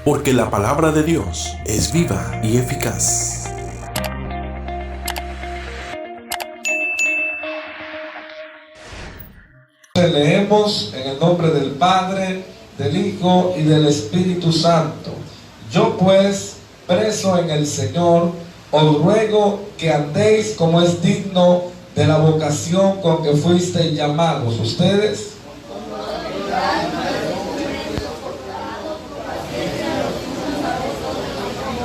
porque la palabra de Dios es viva y eficaz. Leemos en el nombre del Padre, del Hijo y del Espíritu Santo. Yo pues, preso en el Señor, os ruego que andéis como es digno de la vocación con que fuisteis llamados. Ustedes,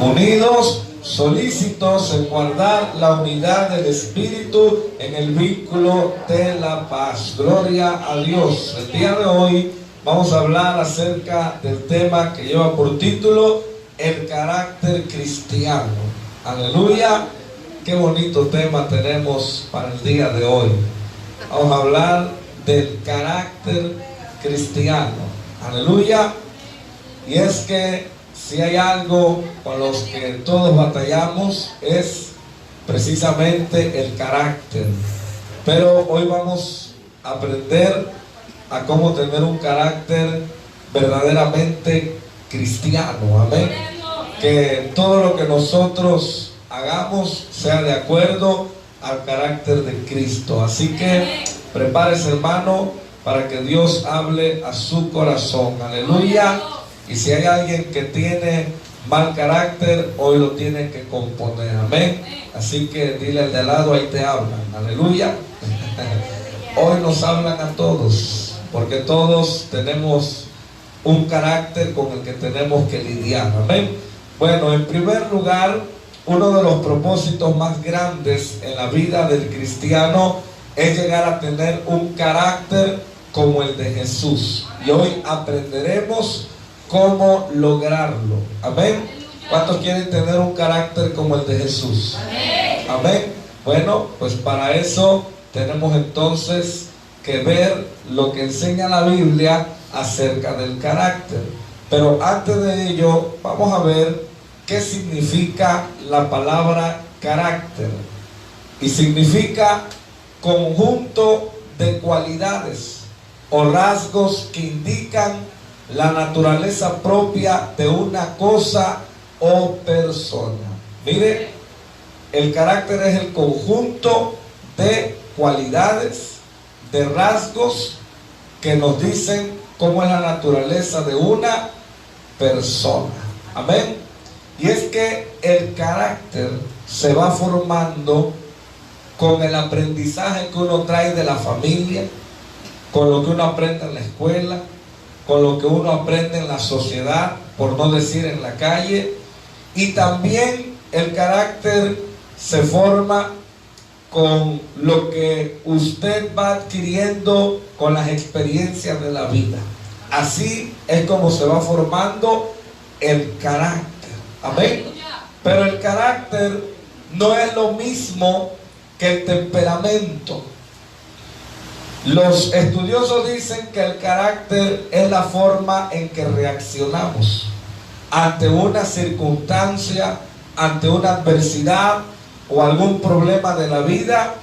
unidos, solícitos en guardar la unidad del Espíritu en el vínculo de la paz. Gloria a Dios. El día de hoy vamos a hablar acerca del tema que lleva por título el carácter cristiano. Aleluya. Qué bonito tema tenemos para el día de hoy. Vamos a hablar del carácter cristiano. Aleluya. Y es que si hay algo con los que todos batallamos es precisamente el carácter. Pero hoy vamos a aprender a cómo tener un carácter verdaderamente cristiano. Amén. Que todo lo que nosotros hagamos sea de acuerdo al carácter de Cristo. Así que prepárese, hermano, para que Dios hable a su corazón. Aleluya. Y si hay alguien que tiene mal carácter, hoy lo tiene que componer. Amén. Así que dile al de al lado, ahí te hablan. Aleluya. Hoy nos hablan a todos, porque todos tenemos un carácter con el que tenemos que lidiar. Amén. Bueno, en primer lugar, uno de los propósitos más grandes en la vida del cristiano es llegar a tener un carácter como el de Jesús. Y hoy aprenderemos cómo lograrlo. Amén. ¿Cuántos quieren tener un carácter como el de Jesús? Amén. Bueno, pues para eso tenemos entonces que ver lo que enseña la Biblia acerca del carácter. Pero antes de ello, vamos a ver qué significa la palabra carácter. Y significa conjunto de cualidades o rasgos que indican la naturaleza propia de una cosa o persona. Mire, el carácter es el conjunto de cualidades, de rasgos que nos dicen cómo es la naturaleza de una persona. Amén. Y es que el carácter se va formando con el aprendizaje que uno trae de la familia, con lo que uno aprende en la escuela, con lo que uno aprende en la sociedad, por no decir en la calle. Y también el carácter se forma con lo que usted va adquiriendo con las experiencias de la vida. Así es como se va formando el carácter. Amén. Pero el carácter no es lo mismo que el temperamento. Los estudiosos dicen que el carácter es la forma en que reaccionamos ante una circunstancia, ante una adversidad o algún problema de la vida.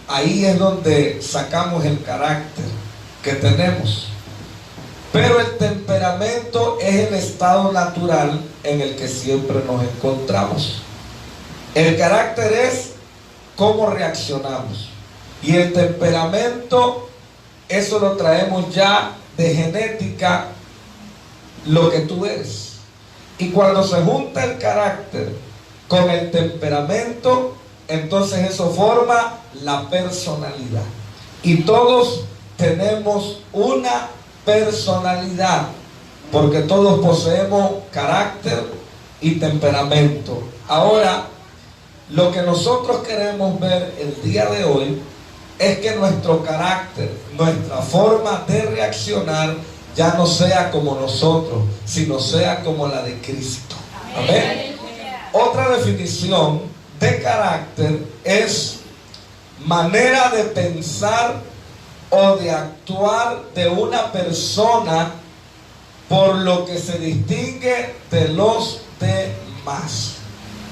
Ahí es donde sacamos el carácter que tenemos. Pero el temperamento es el estado natural en el que siempre nos encontramos. El carácter es cómo reaccionamos. Y el temperamento, eso lo traemos ya de genética, lo que tú eres. Y cuando se junta el carácter con el temperamento, entonces eso forma la personalidad. Y todos tenemos una personalidad, porque todos poseemos carácter y temperamento. Ahora, lo que nosotros queremos ver el día de hoy es que nuestro carácter, nuestra forma de reaccionar ya no sea como nosotros, sino sea como la de Cristo. Amén. Otra definición de carácter es manera de pensar o de actuar de una persona por lo que se distingue de los demás.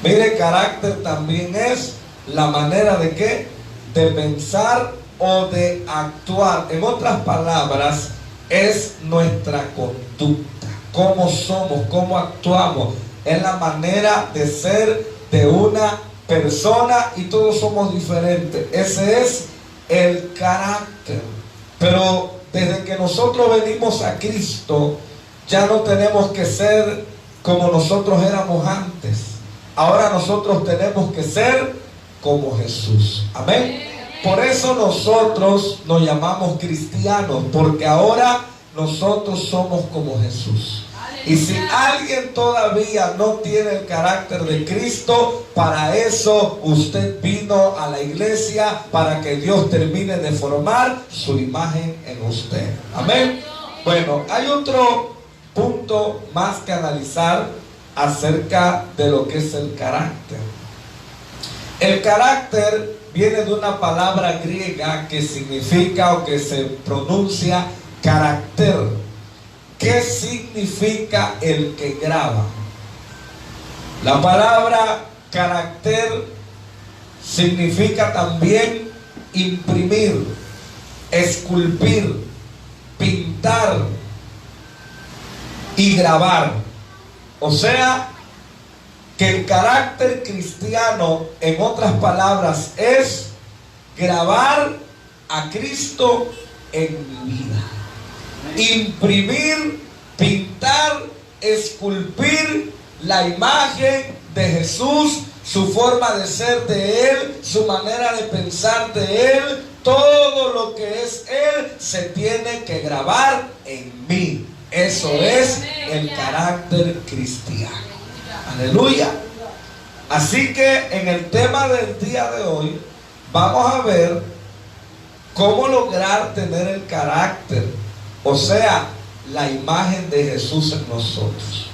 Mire, carácter también es la manera de ¿qué? De pensar o de actuar. En otras palabras, es nuestra conducta. cómo somos, cómo actuamos. Es la manera de ser de una persona y todos somos diferentes. Ese es el carácter. Pero desde que nosotros venimos a Cristo, ya no tenemos que ser como nosotros éramos antes. Ahora nosotros tenemos que ser como Jesús. Amén. Por eso nosotros nos llamamos cristianos, porque ahora nosotros somos como Jesús. Y si alguien todavía no tiene el carácter de Cristo, para eso usted vino a la iglesia, para que Dios termine de formar su imagen en usted. Amén. Bueno, hay otro punto más que analizar acerca de lo que es el carácter. El carácter viene de una palabra griega que significa o que se pronuncia carácter. ¿Qué significa el que graba? La palabra carácter significa también imprimir, esculpir, pintar y grabar. O sea, que el carácter cristiano, en otras palabras, es grabar a Cristo en mi vida. Imprimir, pintar, esculpir la imagen de Jesús, su forma de ser de Él, su manera de pensar de Él, todo lo que es Él se tiene que grabar en mí. Eso es el carácter cristiano. Aleluya. Así que en el tema del día de hoy vamos a ver cómo lograr tener el carácter, o sea, la imagen de Jesús en nosotros,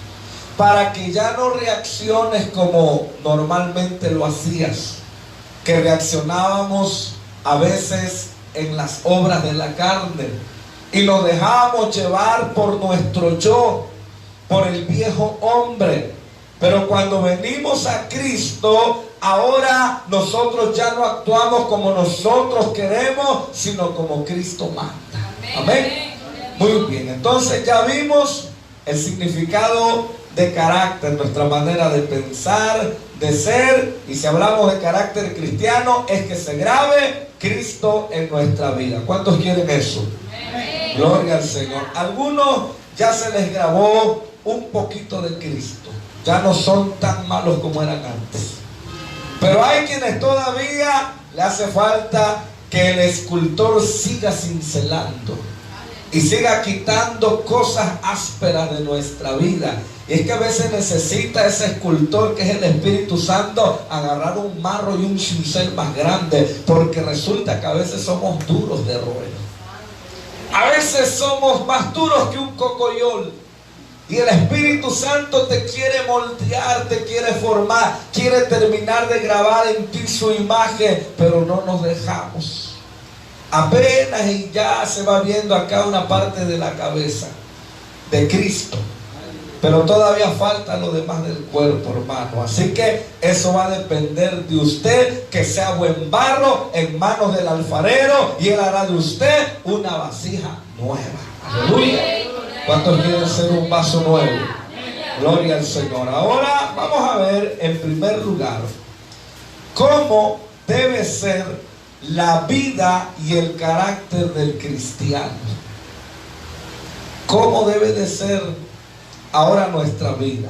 para que ya no reacciones como normalmente lo hacías, que reaccionábamos a veces en las obras de la carne y nos dejábamos llevar por nuestro yo, por el viejo hombre. Pero cuando venimos a Cristo, ahora nosotros ya no actuamos como nosotros queremos, sino como Cristo manda. Amén. Muy bien, entonces ya vimos el significado de carácter, nuestra manera de pensar, de ser. Y si hablamos de carácter cristiano, es que se grabe Cristo en nuestra vida. ¿Cuántos quieren eso? Gloria al Señor. Algunos ya se les grabó un poquito de Cristo. Ya no son tan malos como eran antes. Pero hay quienes todavía le hace falta que el escultor siga cincelando y siga quitando cosas ásperas de nuestra vida. Y es que a veces necesita ese escultor, que es el Espíritu Santo, agarrar un marro y un cincel más grande, porque resulta que a veces somos duros de roer. A veces somos más duros que un cocoyol. Y el Espíritu Santo te quiere moldear, te quiere formar, quiere terminar de grabar en ti su imagen, pero no nos dejamos. Apenas y ya se va viendo acá una parte de la cabeza de Cristo, pero todavía falta lo demás del cuerpo, hermano. Así que eso va a depender de usted, que sea buen barro en manos del alfarero, y Él hará de usted una vasija nueva. Aleluya. ¿Cuántos quieren ser un vaso nuevo? Gloria al Señor. Ahora vamos a ver en primer lugar cómo debe ser la vida y el carácter del cristiano. ¿Cómo debe de ser ahora nuestra vida?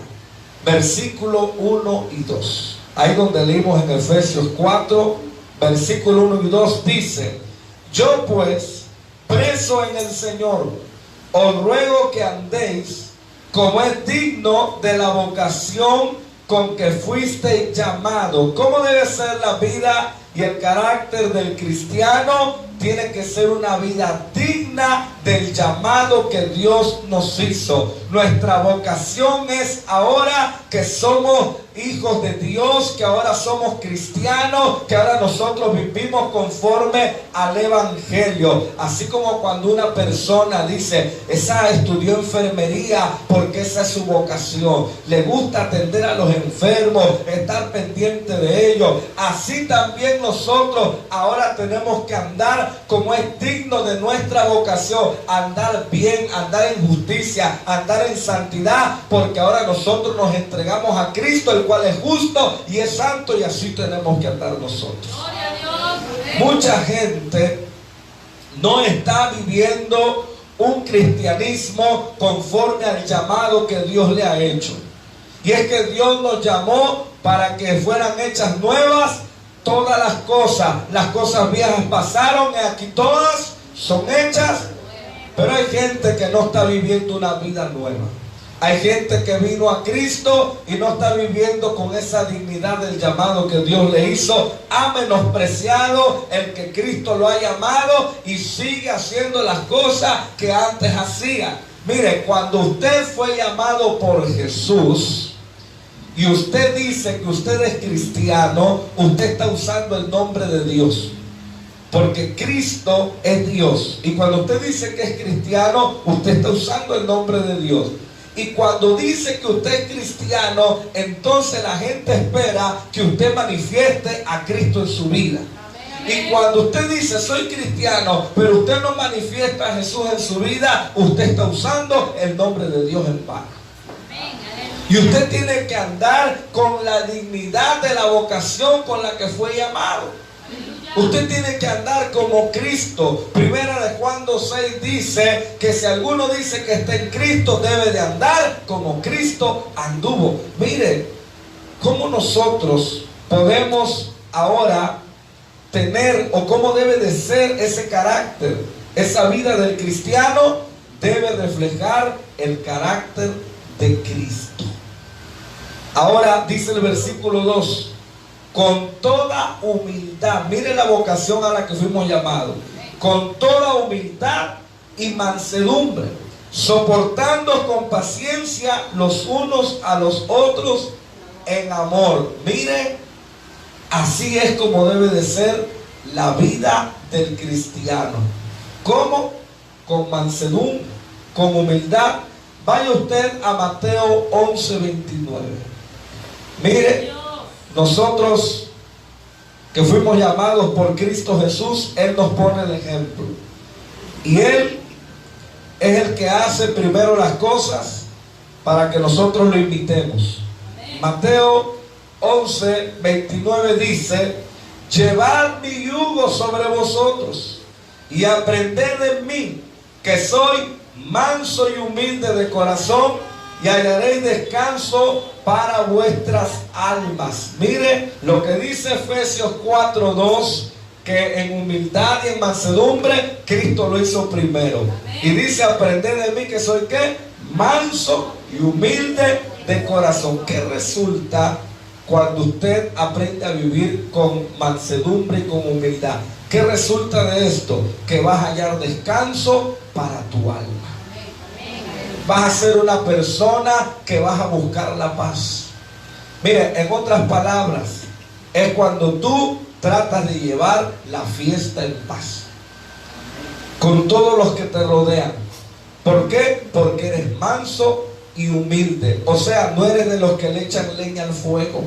Versículo 1 y 2. Ahí donde leímos en Efesios 4, versículo 1 y 2 dice: yo pues, preso en el Señor, os ruego que andéis como es digno de la vocación con que fuisteis llamado. ¿Cómo debe ser la vida y el carácter del cristiano? Tiene que ser una vida digna del llamado que Dios nos hizo. Nuestra vocación es ahora que somos hijos de Dios, que ahora somos cristianos, que ahora nosotros vivimos conforme al Evangelio. Así como cuando una persona dice, esa estudió enfermería porque esa es su vocación, le gusta atender a los enfermos, estar pendiente de ellos. Así también nosotros ahora tenemos que andar andar como es digno de nuestra vocación, andar bien, andar en justicia, andar en santidad, porque ahora nosotros nos entregamos a Cristo, el cual es justo y es santo, y así tenemos que andar nosotros. Mucha gente no está viviendo un cristianismo conforme al llamado que Dios le ha hecho. Y es que Dios nos llamó para que fueran hechas nuevas todas las cosas viejas pasaron y aquí todas son hechas. Pero hay gente que no está viviendo una vida nueva. Hay gente que vino a Cristo y no está viviendo con esa dignidad del llamado que Dios le hizo. Ha menospreciado el que Cristo lo ha llamado y sigue haciendo las cosas que antes hacía. Mire, cuando usted fue llamado por Jesús y usted dice que usted es cristiano, usted está usando el nombre de Dios. Porque Cristo es Dios. Y cuando usted dice que es cristiano, usted está usando el nombre de Dios. Y cuando dice que usted es cristiano, entonces la gente espera que usted manifieste a Cristo en su vida. Y cuando usted dice soy cristiano, pero usted no manifiesta a Jesús en su vida, usted está usando el nombre de Dios en vano. Y usted tiene que andar con la dignidad de la vocación con la que fue llamado. Usted tiene que andar como Cristo. Primera de Juan 2:6 dice que si alguno dice que está en Cristo, debe de andar como Cristo anduvo. Mire, ¿cómo nosotros podemos ahora tener, o cómo debe de ser ese carácter? Esa vida del cristiano debe reflejar el carácter de Cristo. Ahora dice el versículo 2: con toda humildad, mire la vocación a la que fuimos llamados, con toda humildad y mansedumbre, soportando con paciencia los unos a los otros en amor. Mire, así es como debe de ser la vida del cristiano. ¿Cómo? Con mansedumbre, con humildad. Vaya usted a Mateo 11:29. Mire, nosotros que fuimos llamados por Cristo Jesús, Él nos pone el ejemplo. Y Él es el que hace primero las cosas para que nosotros lo imitemos. Mateo 11:29 dice: llevad mi yugo sobre vosotros y aprended de mí, que soy manso y humilde de corazón, y hallaréis descanso para vuestras almas. Mire lo que dice Efesios 4:2, que en humildad y en mansedumbre Cristo lo hizo primero. Y dice: aprended de mí, que soy ¿qué? Manso y humilde de corazón. ¿Qué resulta cuando usted aprende a vivir con mansedumbre y con humildad? ¿Qué resulta de esto? Que vas a hallar descanso para tu alma. Vas a ser una persona que vas a buscar la paz. Mire, en otras palabras, es cuando tú tratas de llevar la fiesta en paz con todos los que te rodean. ¿Por qué? Porque eres manso y humilde. O sea, no eres de los que le echan leña al fuego.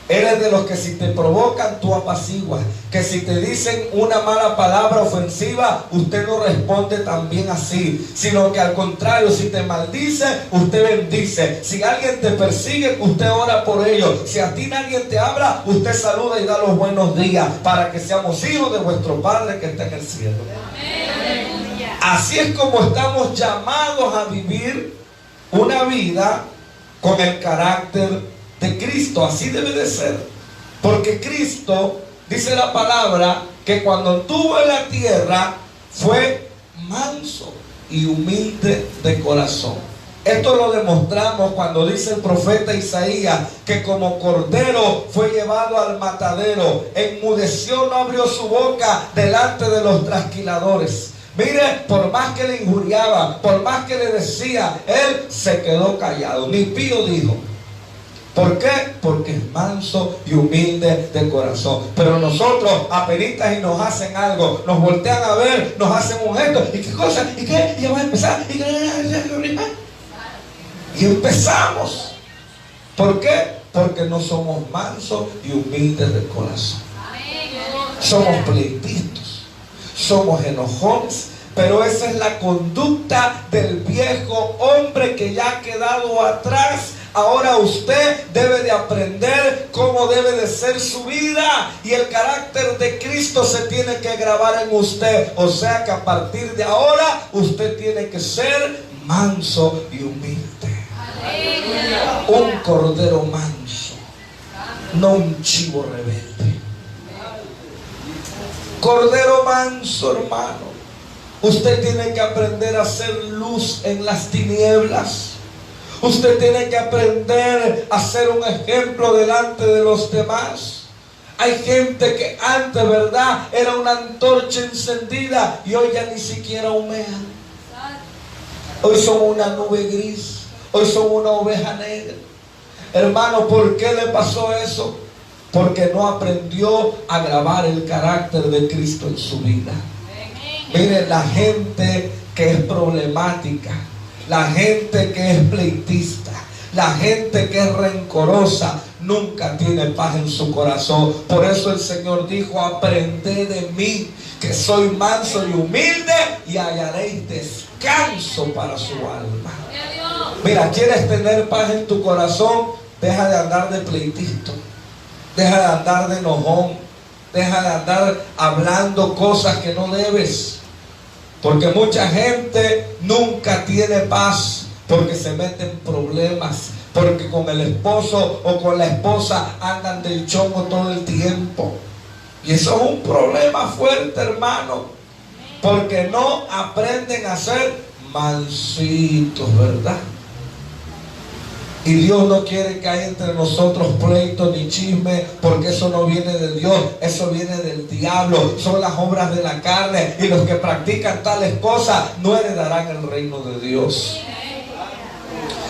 Eres de los que si te provocan, tú apaciguas. Que si te dicen una mala palabra ofensiva, usted no responde también así, sino que al contrario, si te maldice, usted bendice. Si alguien te persigue, usted ora por ellos. Si a ti nadie te habla, usted saluda y da los buenos días, para que seamos hijos de vuestro Padre que está en el cielo. Así es como estamos llamados a vivir una vida con el carácter de Cristo. Así debe de ser, porque Cristo, dice la palabra, que cuando estuvo en la tierra fue manso y humilde de corazón. Esto lo demostramos cuando dice el profeta Isaías que como cordero fue llevado al matadero, enmudeció, no abrió su boca delante de los trasquiladores. Mire, por más que le injuriaba, por más que le decía, él se quedó callado, ni pío dijo. ¿Por qué? Porque es manso y humilde de corazón. Pero nosotros, apenitas y nos hacen algo, nos voltean a ver, nos hacen un gesto, ¿y qué cosa? ¿Y qué? Y ya va a empezar. Y empezamos. ¿Por qué? Porque no somos mansos y humildes de corazón. Somos pleitistas. somos enojones. Pero esa es la conducta del viejo hombre que ya ha quedado atrás. Ahora usted debe de aprender cómo debe de ser su vida, y el carácter de Cristo se tiene que grabar en usted. O sea que a partir de ahora usted tiene que ser manso y humilde. Un cordero manso, no un chivo rebelde. Cordero manso, hermano. Usted tiene que aprender a hacer luz en las tinieblas. Usted tiene que aprender a ser un ejemplo delante de los demás. Hay gente que antes, ¿verdad?, era una antorcha encendida y hoy ya ni siquiera humean. Hoy son una nube gris. Hoy son una oveja negra. Hermano, ¿por qué le pasó eso? Porque no aprendió a grabar el carácter de Cristo en su vida. Miren, la gente que es problemática, la gente que es pleitista, la gente que es rencorosa, nunca tiene paz en su corazón. Por eso el Señor dijo: aprended de mí, que soy manso y humilde, y hallaréis descanso para su alma. Mira, ¿quieres tener paz en tu corazón? Deja de andar de pleitista, deja de andar de enojón, deja de andar hablando cosas que no debes. Porque mucha gente nunca tiene paz porque se mete en problemas, porque con el esposo o con la esposa andan del chongo todo el tiempo. Y eso es un problema fuerte, hermano, porque no aprenden a ser mansitos, ¿verdad? Y Dios no quiere que haya entre nosotros pleitos ni chisme, porque eso no viene de Dios, eso viene del diablo. Son las obras de la carne, y los que practican tales cosas no heredarán el reino de Dios.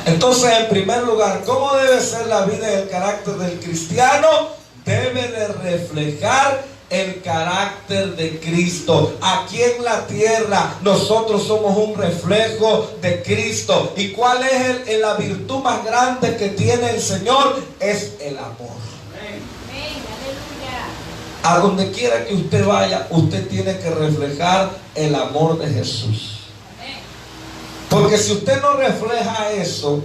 Entonces, en primer lugar, ¿cómo debe ser la vida y el carácter del cristiano? Debe de reflejar el carácter de Cristo. Aquí en la tierra nosotros somos un reflejo de Cristo. ¿Y cuál es la virtud más grande que tiene el Señor? Es el amor. A donde quiera que usted vaya, usted tiene que reflejar el amor de Jesús. Porque si usted no refleja eso,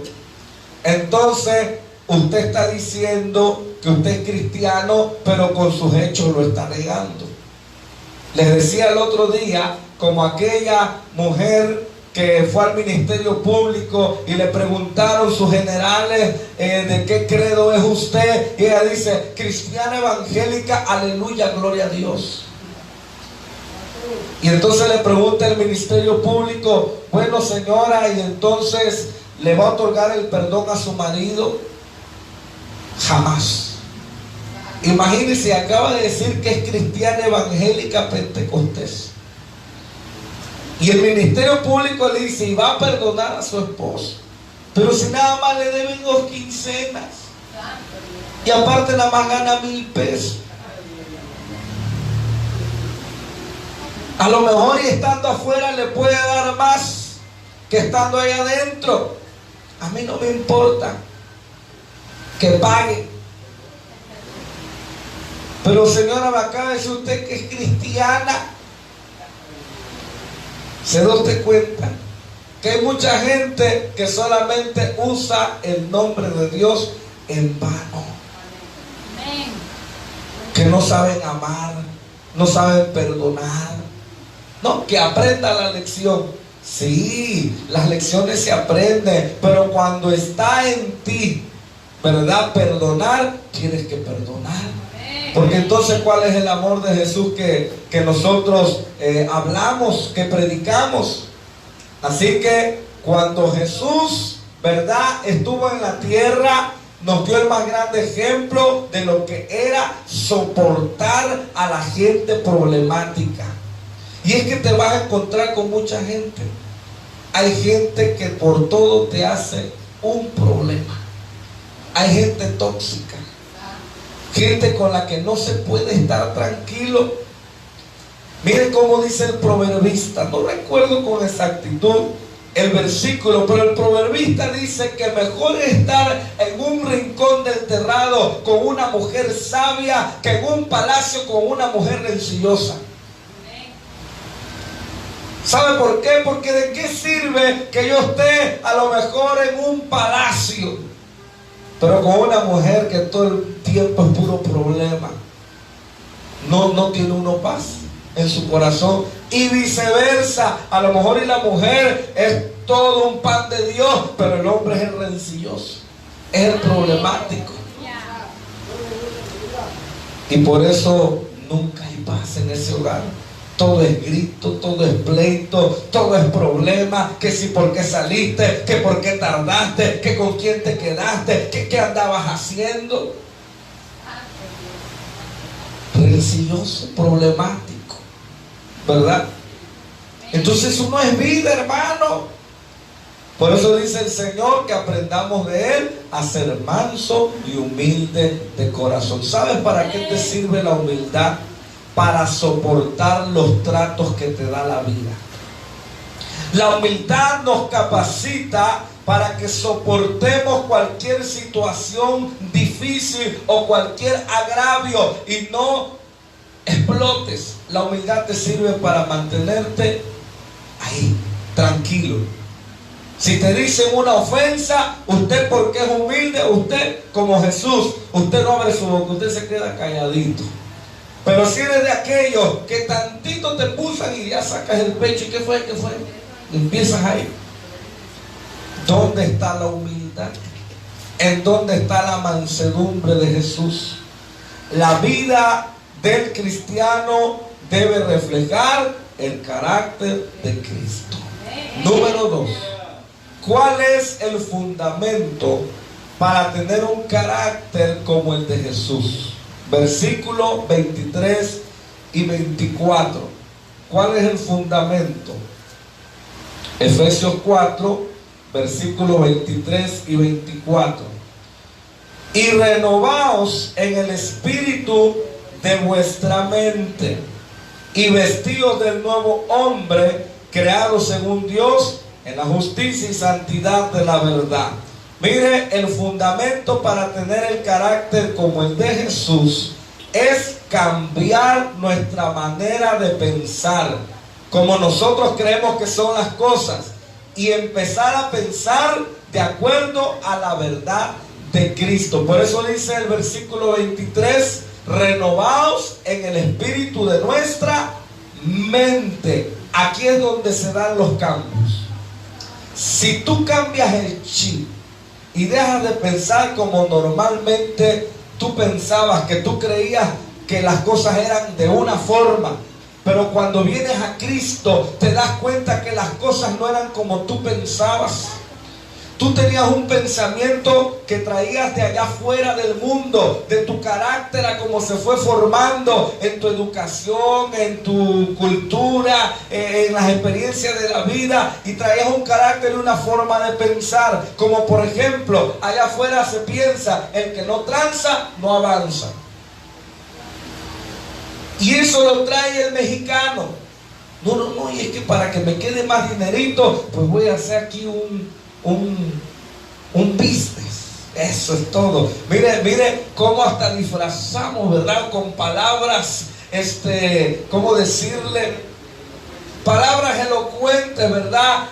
entonces usted está diciendo que usted es cristiano, pero con sus hechos lo está negando. Les decía el otro día, como aquella mujer que fue al ministerio público y le preguntaron sus generales de qué credo es usted, y ella dice: cristiana evangélica, aleluya, gloria a Dios. Y entonces le pregunta el ministerio público: bueno, señora, y entonces ¿le va a otorgar el perdón a su marido? Jamás. Imagínense, acaba de decir que es cristiana evangélica pentecostés. Y el ministerio público le dice: y va a perdonar a su esposo, pero si nada más le deben 2 quincenas, y aparte nada más gana 1,000 pesos. A lo mejor, y estando afuera, le puede dar más que estando ahí adentro. A mí no me importa que pague. Pero señora, me acaba de decir usted que es cristiana. ¿Se da usted cuenta que hay mucha gente que solamente usa el nombre de Dios en vano? Que no saben amar, no saben perdonar. No, que aprenda la lección. Sí, las lecciones se aprenden, pero cuando está en ti, ¿verdad?, perdonar, tienes que perdonar. Porque entonces, ¿cuál es el amor de Jesús que nosotros hablamos, que predicamos? Así que cuando Jesús, ¿verdad?, estuvo en la tierra, nos dio el más grande ejemplo de lo que era soportar a la gente problemática. Y es que te vas a encontrar con mucha gente. Hay gente que por todo te hace un problema. Hay gente tóxica, gente con la que no se puede estar tranquilo. Miren cómo dice el proverbista, no recuerdo con exactitud el versículo, pero el proverbista dice que mejor es estar en un rincón del terrado con una mujer sabia que en un palacio con una mujer rencillosa. ¿Sabe por qué? Porque ¿de qué sirve que yo esté a lo mejor en un palacio, pero con una mujer que todo el tiempo es puro problema? No tiene uno paz en su corazón. Y viceversa, a lo mejor y la mujer es todo un pan de Dios, pero el hombre es el rencilloso, es el problemático. Y por eso nunca hay paz en ese hogar. Todo es grito, todo es pleito, todo es problema. Que si por qué saliste, que por qué tardaste, que con quién te quedaste, que qué andabas haciendo. Rencilloso, problemático, ¿verdad? Entonces eso no es vida, hermano. Por eso dice el Señor que aprendamos de Él a ser manso y humilde de corazón. ¿Sabes para qué te sirve la humildad? Para soportar los tratos que te da la vida. La humildad nos capacita para que soportemos cualquier situación difícil o cualquier agravio y no explotes. La humildad te sirve para mantenerte ahí, tranquilo. Si te dicen una ofensa, usted, porque es humilde, usted como Jesús, usted no abre su boca, usted se queda calladito. Pero si eres de aquellos que tantito te pulsan y ya sacas el pecho, ¿y qué fue? ¿Qué fue? Y empiezas ahí. ¿Dónde está la humildad? ¿En dónde está la mansedumbre de Jesús? La vida del cristiano debe reflejar el carácter de Cristo. Número 2. ¿Cuál es el fundamento para tener un carácter como el de Jesús? Versículos 23 y 24. ¿Cuál es el fundamento? Efesios 4, versículos 23 y 24. Y renovaos en el espíritu de vuestra mente, y vestidos del nuevo hombre, creado según Dios, en la justicia y santidad de la verdad. Mire, el fundamento para tener el carácter como el de Jesús es cambiar nuestra manera de pensar, como nosotros creemos que son las cosas, y empezar a pensar de acuerdo a la verdad de Cristo. Por eso dice el versículo 23, renovaos en el espíritu de nuestra mente. Aquí es donde se dan los cambios. Si tú cambias el chip y dejas de pensar como normalmente tú pensabas, que tú creías que las cosas eran de una forma, pero cuando vienes a Cristo te das cuenta que las cosas no eran como tú pensabas. Tú tenías un pensamiento que traías de allá fuera del mundo, de tu carácter, a cómo se fue formando en tu educación, en tu cultura, en las experiencias de la vida, y traías un carácter y una forma de pensar, como por ejemplo, allá afuera se piensa, el que no tranza, no avanza. Y eso lo trae el mexicano. No, y es que para que me quede más dinerito, pues voy a hacer aquí un business. Eso es todo. Mire cómo hasta disfrazamos, ¿verdad? Con palabras, ¿cómo decirle? Palabras elocuentes, ¿verdad?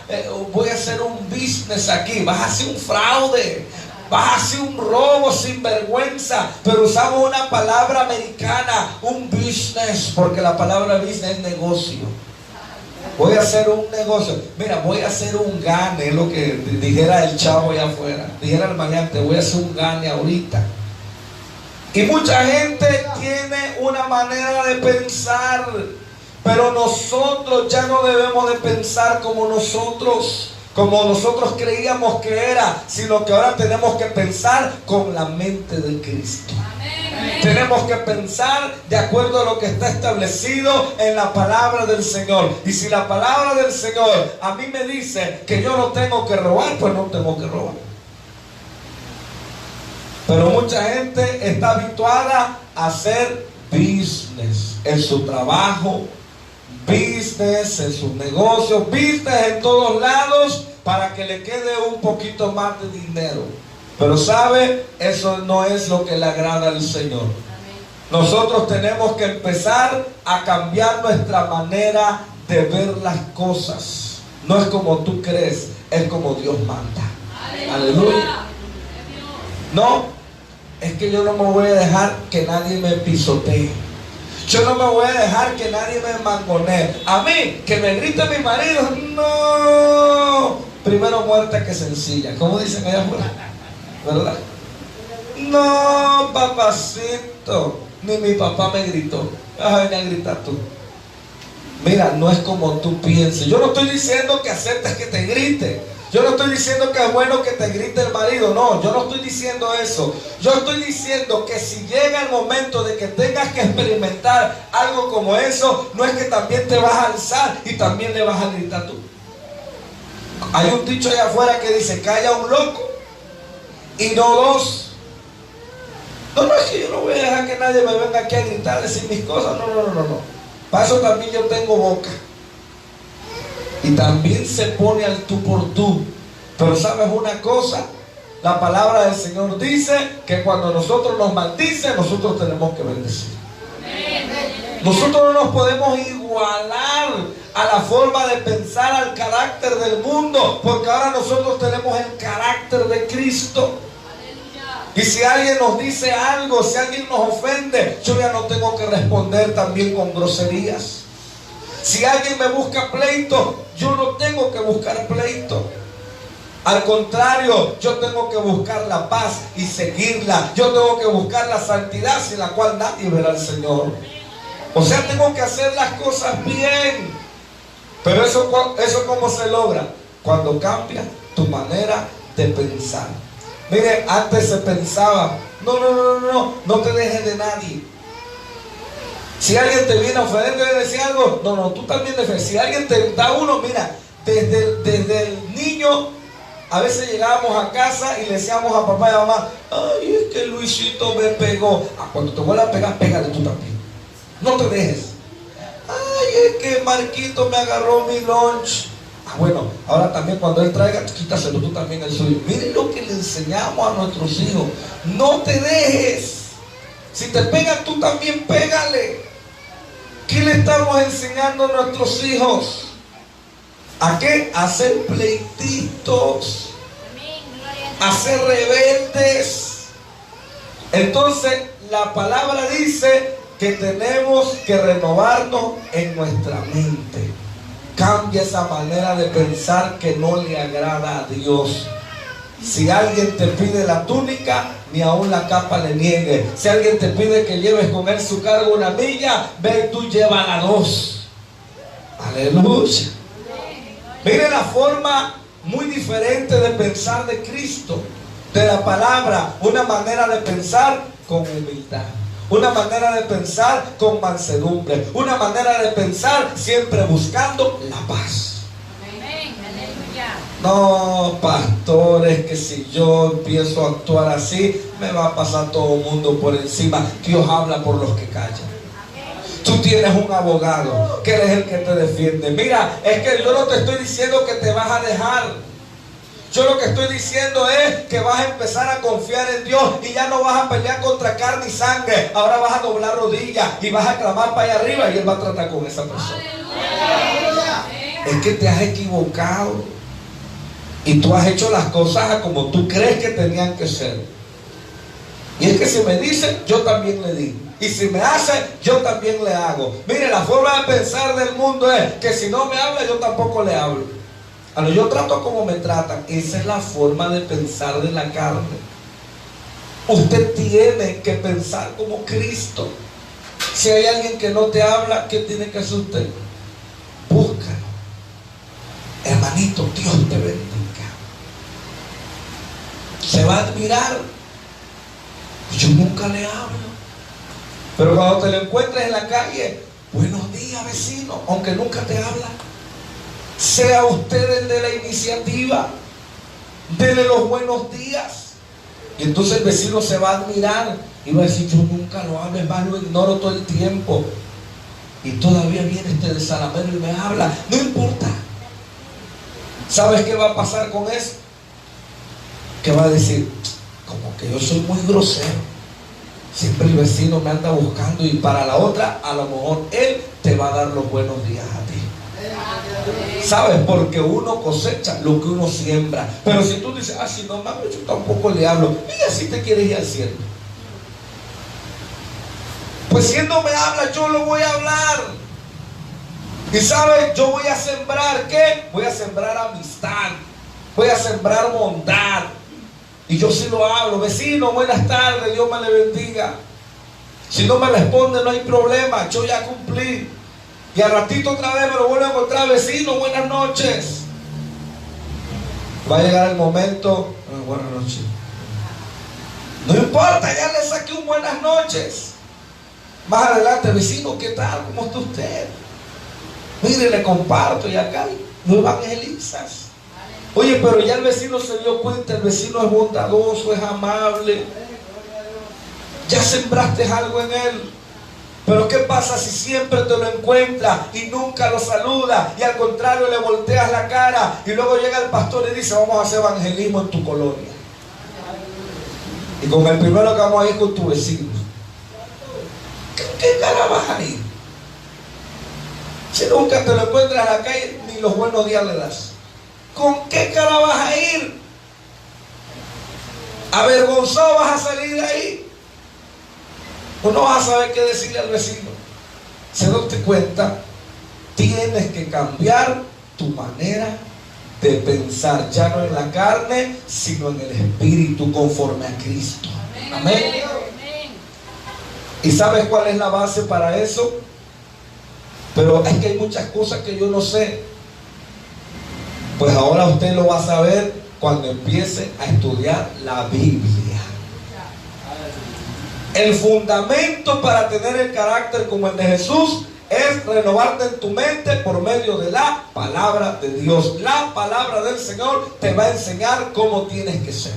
Voy a hacer un business aquí. Vas a hacer un fraude, vas a hacer un robo sin vergüenza. Pero usamos una palabra americana, un business, porque la palabra business es negocio. Voy a hacer un negocio. Mira, voy a hacer un gane, es lo que dijera el chavo allá afuera. Dijera el maleante, voy a hacer un gane ahorita. Y mucha gente tiene una manera de pensar, pero nosotros ya no debemos de pensar como nosotros creíamos que era, sino que ahora tenemos que pensar con la mente de Cristo. Tenemos que pensar de acuerdo a lo que está establecido en la palabra del Señor. Y si la palabra del Señor a mí me dice que yo no tengo que robar, pues no tengo que robar. Pero mucha gente está habituada a hacer business en su trabajo, business en sus negocios, business en todos lados, para que le quede un poquito más de dinero. Pero sabe, eso no es lo que le agrada al Señor. Nosotros tenemos que empezar a cambiar nuestra manera de ver las cosas. No es como tú crees, es como Dios manda. Aleluya. No, es que yo no me voy a dejar que nadie me pisotee. Yo no me voy a dejar que nadie me mangonee. A mí, que me grite mi marido, no. Primero muerta que sencilla. ¿Cómo dicen allá afuera? ¿Verdad? No, papacito. Ni mi papá me gritó. Vas a venir a gritar tú. Mira, no es como tú pienses. Yo no estoy diciendo que aceptes que te grite. Yo no estoy diciendo que es bueno que te grite el marido. No, yo no estoy diciendo eso. Yo estoy diciendo que si llega el momento de que tengas que experimentar algo como eso, no es que también te vas a alzar y también le vas a gritar tú. Hay un dicho allá afuera que dice: calla un loco y no dos. No, no, es que yo no voy a dejar que nadie me venga aquí a gritar, a decir mis cosas. No. Para eso también yo tengo boca. Y también se pone al tú por tú. Pero ¿sabes una cosa? La palabra del Señor dice que cuando nosotros nos maldicen, nosotros tenemos que bendecir. Nosotros no nos podemos igualar a la forma de pensar, al carácter del mundo, porque ahora nosotros tenemos el carácter de Cristo. Y si alguien nos dice algo, si alguien nos ofende, yo ya no tengo que responder también con groserías. Si alguien me busca pleito, yo no tengo que buscar pleito. Al contrario, yo tengo que buscar la paz y seguirla. Yo tengo que buscar la santidad sin la cual nadie verá al Señor. O sea, tengo que hacer las cosas bien. Pero eso ¿cómo se logra? Cuando cambia tu manera de pensar. Mire, antes se pensaba, no te dejes de nadie. Si alguien te viene a ofender, te viene a decir algo, no, tú también defiendes. Si alguien te da uno, mira, desde el niño, a veces llegábamos a casa y le decíamos a papá y a mamá: ay, es que Luisito me pegó. Cuando te vuelva a pegar, pégale tú también. No te dejes. Ay, es que Marquito me agarró mi lunch. Bueno, ahora también cuando él traiga, quítaselo tú también el suyo. Miren lo que le enseñamos a nuestros hijos. No te dejes. Si te pegan, tú también pégale. ¿Qué le estamos enseñando a nuestros hijos? ¿A qué? A ser pleititos, a ser rebeldes. Entonces la palabra dice que tenemos que renovarnos en nuestra mente. Cambia esa manera de pensar que no le agrada a Dios. Si alguien te pide la túnica, ni aún la capa le niegue. Si alguien te pide que lleves con él su cargo una milla, ve y tú llévala 2. Aleluya. Mire la forma muy diferente de pensar de Cristo, de la palabra. Una manera de pensar con humildad, una manera de pensar con mansedumbre, una manera de pensar siempre buscando la paz. No, pastores, que si yo empiezo a actuar así, me va a pasar todo el mundo por encima. Dios habla por los que callan. Tú tienes un abogado que es el que te defiende. Mira, es que yo no te estoy diciendo que te vas a dejar. Yo lo que estoy diciendo es que vas a empezar a confiar en Dios y ya no vas a pelear contra carne y sangre. Ahora vas a doblar rodillas y vas a clamar para allá arriba y Él va a tratar con esa persona. Es que te has equivocado y tú has hecho las cosas como tú crees que tenían que ser. Y es que si me dice, yo también le digo. Y si me hace, yo también le hago. Mire, la forma de pensar del mundo es que si no me habla, yo tampoco le hablo. Yo trato como me tratan. Esa es la forma de pensar de la carne. Usted tiene que pensar como Cristo. Si hay alguien que no te habla, ¿qué tiene que hacer usted? Búscalo. Hermanito, Dios te bendiga. Se va a admirar. Yo nunca le hablo. Pero cuando te lo encuentres en la calle, buenos días, vecino, aunque nunca te habla. Sea usted el de la iniciativa. Dele los buenos días. Y entonces el vecino se va a admirar y va a decir: yo nunca lo hablo, es más, lo ignoro todo el tiempo. Y todavía viene este de Salamero y me habla. No importa. ¿Sabes qué va a pasar con eso? Que va a decir: como que yo soy muy grosero. Siempre el vecino me anda buscando, y para la otra, a lo mejor él te va a dar los buenos días a ti. ¿Sabes? Porque uno cosecha lo que uno siembra. Pero si tú dices, si no mames, yo tampoco le hablo, mira, si te quieres ir al cielo. Pues si él no me habla, yo lo voy a hablar. Y ¿sabes? Yo voy a sembrar, ¿qué? Voy a sembrar amistad. Voy a sembrar bondad. Y yo sí lo hablo. Vecino, buenas tardes, Dios me le bendiga. Si no me responde, no hay problema, yo ya cumplí. Y al ratito otra vez me lo vuelvo a encontrar, vecino, buenas noches. Va a llegar el momento, buenas noches. No importa, ya le saqué un buenas noches. Más adelante, vecino, ¿qué tal? ¿Cómo está usted? Mire, le comparto y acá lo evangelizas. Oye, pero ya el vecino se dio cuenta, el vecino es bondadoso, es amable. Ya sembraste algo en él. Pero ¿qué pasa si siempre te lo encuentras y nunca lo saludas? Y al contrario le volteas la cara y luego llega el pastor y dice, vamos a hacer evangelismo en tu colonia. Y con el primero que vamos a ir con tu vecino. ¿Qué cara vas a ir? Si nunca te lo encuentras en la calle, ni los buenos días le das. ¿Con qué cara vas a ir? ¿Avergonzado vas a salir de ahí? ¿O no vas a saber qué decirle al vecino? ¿Se date cuenta? Tienes que cambiar tu manera de pensar, ya no en la carne, sino en el espíritu, conforme a Cristo. Amén. ¿Y sabes cuál es la base para eso? Pero es que hay muchas cosas que yo no sé. Pues ahora usted lo va a saber cuando empiece a estudiar la Biblia. El fundamento para tener el carácter como el de Jesús es renovarte en tu mente por medio de la palabra de Dios. La palabra del Señor te va a enseñar cómo tienes que ser.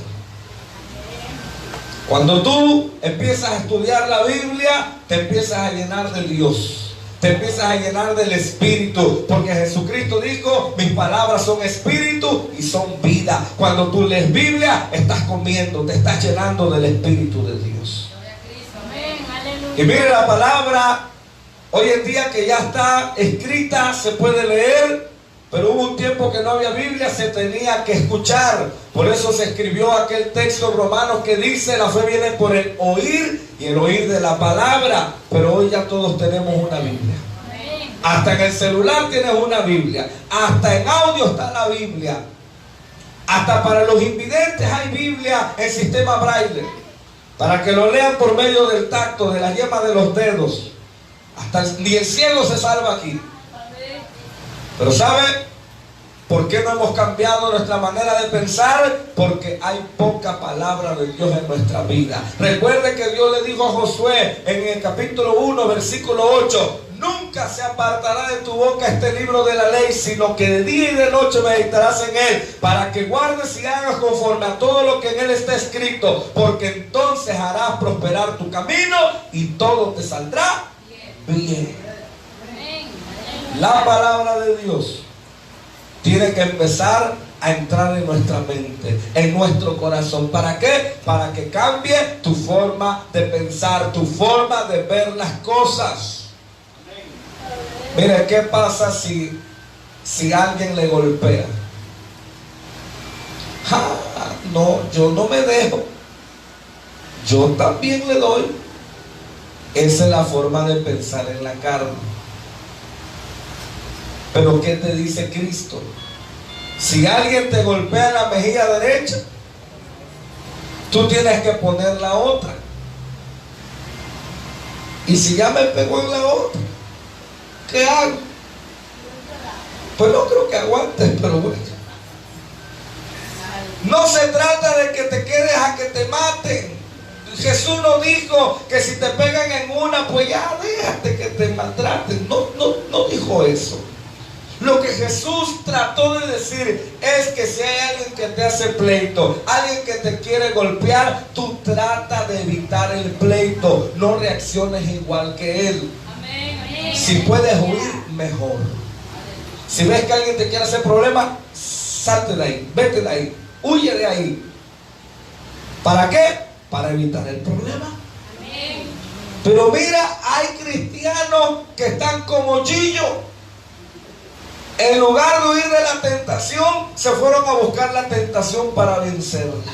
Cuando tú empiezas a estudiar la Biblia, te empiezas a llenar de Dios. Te empiezas a llenar del Espíritu, porque Jesucristo dijo, mis palabras son espíritu y son vida. Cuando tú lees Biblia, estás comiendo, te estás llenando del Espíritu de Dios. Y mire, la palabra hoy en día que ya está escrita, se puede leer, pero hubo un tiempo que no había Biblia, se tenía que escuchar. Por eso se escribió aquel texto en Romanos que dice, la fe viene por el oír y el oír de la palabra. Pero hoy ya todos tenemos una Biblia. Hasta en el celular tienes una Biblia. Hasta en audio está la Biblia. Hasta para los invidentes hay Biblia en sistema braille, para que lo lean por medio del tacto, de la yema de los dedos. Ni el ciego se salva aquí. Pero ¿sabe por qué no hemos cambiado nuestra manera de pensar? Porque hay poca palabra de Dios en nuestra vida. Recuerde que Dios le dijo a Josué en el capítulo 1, versículo 8, nunca se apartará de tu boca este libro de la ley, sino que de día y de noche meditarás en él, para que guardes y hagas conforme a todo lo que en él está escrito, porque entonces harás prosperar tu camino y todo te saldrá bien. La palabra de Dios tiene que empezar a entrar en nuestra mente, en nuestro corazón. ¿Para qué? Para que cambie tu forma de pensar, tu forma de ver las cosas. Mire, ¿qué pasa si alguien le golpea? No, yo no me dejo. Yo también le doy. Esa es la forma de pensar en la carne. Pero ¿qué te dice Cristo? Si alguien te golpea en la mejilla derecha, tú tienes que poner la otra. Y si ya me pegó en la otra, ¿qué hago? Pues no creo que aguantes, pero bueno. No se trata de que te quedes a que te maten. Jesús no dijo que si te pegan en una, pues ya déjate que te maltraten. No dijo eso. Lo que Jesús trató de decir es que si hay alguien que te hace pleito, alguien que te quiere golpear, tú trata de evitar el pleito. No reacciones igual que él. Si puedes huir, mejor. Si ves que alguien te quiere hacer problema, salte de ahí, vete de ahí, huye de ahí. ¿Para qué? Para evitar el problema. Pero mira, hay cristianos que están como Gillo. En lugar de huir de la tentación, se fueron a buscar la tentación para vencerla.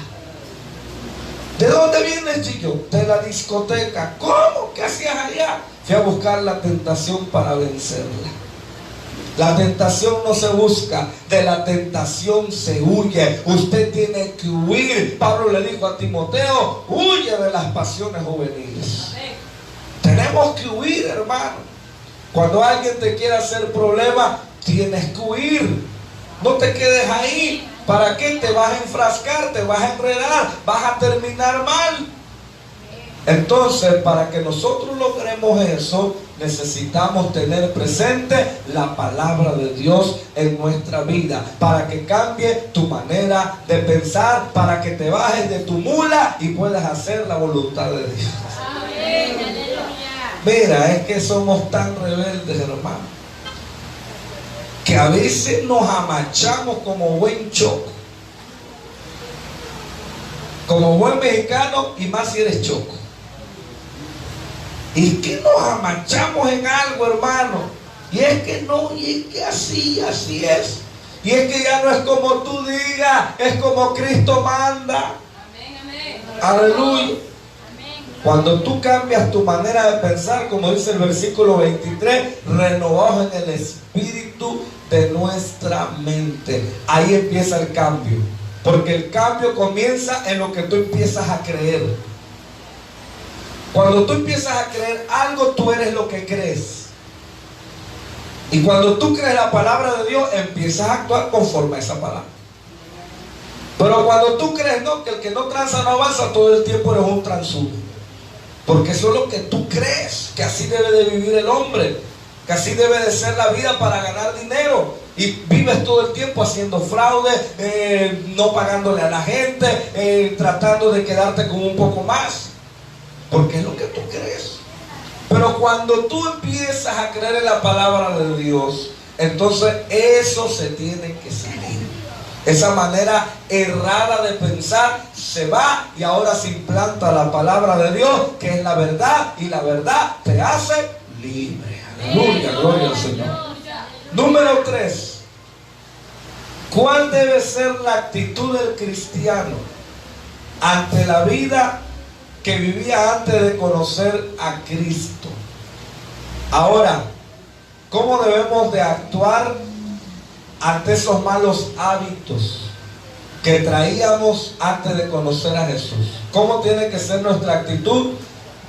¿De dónde vienes, chico? De la discoteca. ¿Cómo? ¿Qué hacías allá? Fui a buscar la tentación para vencerla. La tentación no se busca, de la tentación se huye. Usted tiene que huir. Pablo le dijo a Timoteo: huye de las pasiones juveniles. Tenemos que huir, hermano. Cuando alguien te quiere hacer problema, tienes que huir. No te quedes ahí. ¿Para qué? Te vas a enfrascar, te vas a enredar, vas a terminar mal. Entonces, para que nosotros logremos eso, necesitamos tener presente la palabra de Dios en nuestra vida, para que cambie tu manera de pensar, para que te bajes de tu mula y puedas hacer la voluntad de Dios. Mira, es que somos tan rebeldes, hermano, que a veces nos amachamos como buen choco, como buen mexicano, y más si eres choco. Y es que nos amachamos en algo, hermano, y es que no, y es que así es, y es que ya no es como tú digas, es como Cristo manda. Amén, amén. Aleluya. Cuando tú cambias tu manera de pensar, como dice el versículo 23, renovados en el espíritu de nuestra mente. Ahí empieza el cambio, porque el cambio comienza en lo que tú empiezas a creer. Cuando tú empiezas a creer algo, tú eres lo que crees. Y cuando tú crees la palabra de Dios, empiezas a actuar conforme a esa palabra. Pero cuando tú crees no, que el que no tranza no avanza, todo el tiempo eres un transudo. Porque eso es lo que tú crees, que así debe de vivir el hombre, que así debe de ser la vida para ganar dinero. Y vives todo el tiempo haciendo fraude, no pagándole a la gente, tratando de quedarte con un poco más. Porque es lo que tú crees. Pero cuando tú empiezas a creer en la palabra de Dios, entonces eso se tiene que salir. Esa manera errada de pensar se va y ahora se implanta la palabra de Dios, que es la verdad, y la verdad te hace libre. Aleluya, gloria al Señor. Número 3. ¿Cuál debe ser la actitud del cristiano ante la vida que vivía antes de conocer a Cristo? Ahora, ¿cómo debemos de actuar ante esos malos hábitos que traíamos antes de conocer a Jesús? ¿Cómo tiene que ser nuestra actitud?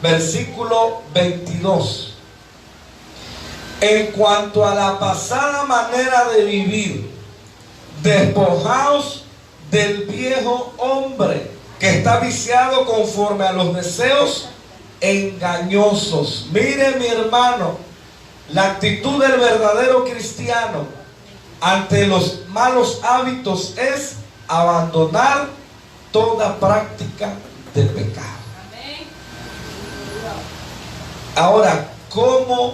Versículo 22. En cuanto a la pasada manera de vivir, despojaos del viejo hombre que está viciado conforme a los deseos engañosos. Mire, mi hermano, la actitud del verdadero cristiano ante los malos hábitos es abandonar toda práctica de pecado. Ahora, ¿cómo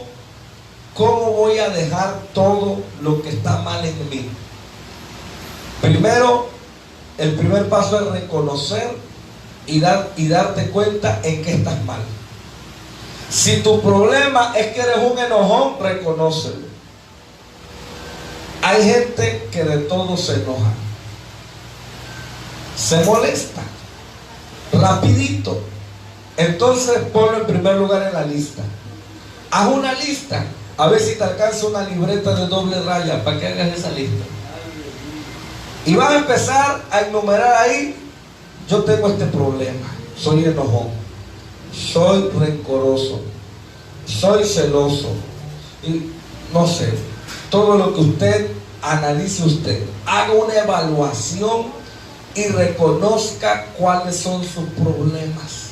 voy a dejar todo lo que está mal en mí? Primero, el primer paso es reconocer y darte cuenta en qué estás mal. Si tu problema es que eres un enojón, reconócelo. Hay gente que de todo se enoja, se molesta rapidito. Entonces ponlo en primer lugar en la lista. Haz una lista, a ver si te alcanza una libreta de doble raya para que hagas esa lista. Y vas a empezar a enumerar ahí: yo tengo este problema, soy enojón, soy rencoroso, soy celoso, y no sé, todo lo que usted analice, usted haga una evaluación y reconozca cuáles son sus problemas,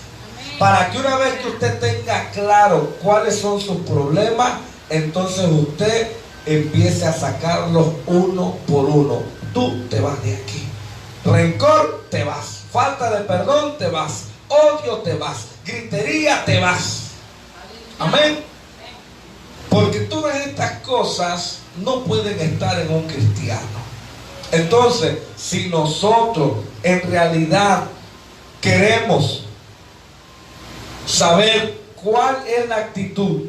para que una vez que usted tenga claro cuáles son sus problemas, entonces usted empiece a sacarlos uno por uno. Tú te vas de aquí. Rencor, te vas. Falta de perdón, te vas. Odio, te vas. Gritería, te vas. Amén. Porque todas estas cosas no pueden estar en un cristiano. Entonces, si nosotros en realidad queremos saber cuál es la actitud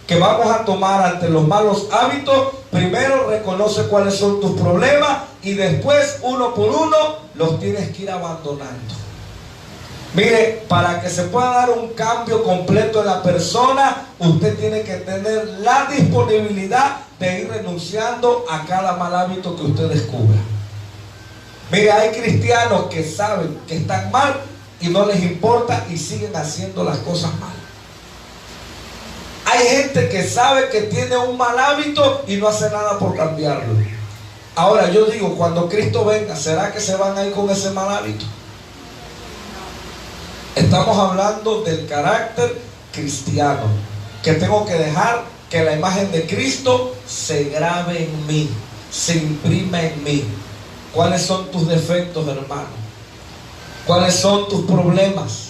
que vamos a tomar ante los malos hábitos, primero reconoce cuáles son tus problemas y después uno por uno los tienes que ir abandonando. Mire, para que se pueda dar un cambio completo en la persona, usted tiene que tener la disponibilidad de ir renunciando a cada mal hábito que usted descubra. Mire, hay cristianos que saben que están mal y no les importa y siguen haciendo las cosas mal. Hay gente que sabe que tiene un mal hábito y no hace nada por cambiarlo. Ahora yo digo, cuando Cristo venga, ¿será que se van a ir con ese mal hábito? Estamos hablando del carácter cristiano, que tengo que dejar que la imagen de Cristo se grabe en mí, se imprima en mí. ¿Cuáles son tus defectos, hermano? ¿Cuáles son tus problemas?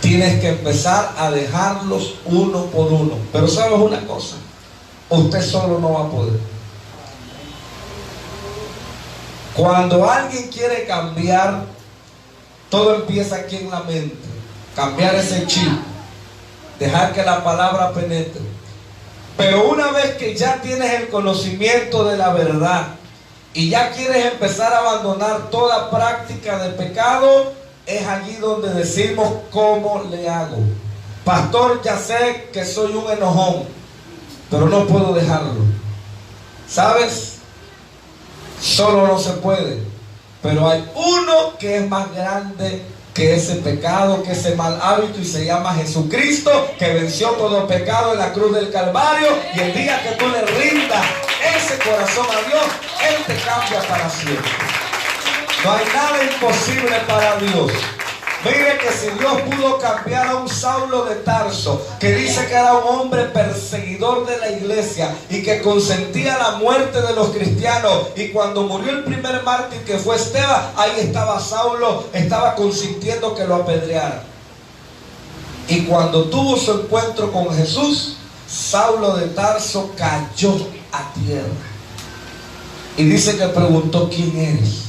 Tienes que empezar a dejarlos uno por uno. Pero ¿sabes una cosa? Usted solo no va a poder. Cuando alguien quiere cambiar, todo empieza aquí en la mente. Cambiar ese chip, dejar que la palabra penetre. Pero una vez que ya tienes el conocimiento de la verdad y ya quieres empezar a abandonar toda práctica de pecado, es allí donde decimos, ¿cómo le hago? Pastor, ya sé que soy un enojón, pero no puedo dejarlo. ¿Sabes? Solo no se puede. Pero hay uno que es más grande que ese pecado, que ese mal hábito, y se llama Jesucristo, que venció todo pecado en la cruz del Calvario. Y el día que tú le rindas ese corazón a Dios, Él te cambia para siempre. No hay nada imposible para Dios. Mire que si Dios pudo cambiar a un Saulo de Tarso, que dice que era un hombre perseguidor de la iglesia y que consentía la muerte de los cristianos, y cuando murió el primer mártir, que fue Esteban, ahí estaba Saulo, estaba consintiendo que lo apedrearan. Y cuando tuvo su encuentro con Jesús, Saulo de Tarso cayó a tierra. Y dice que preguntó, ¿quién eres?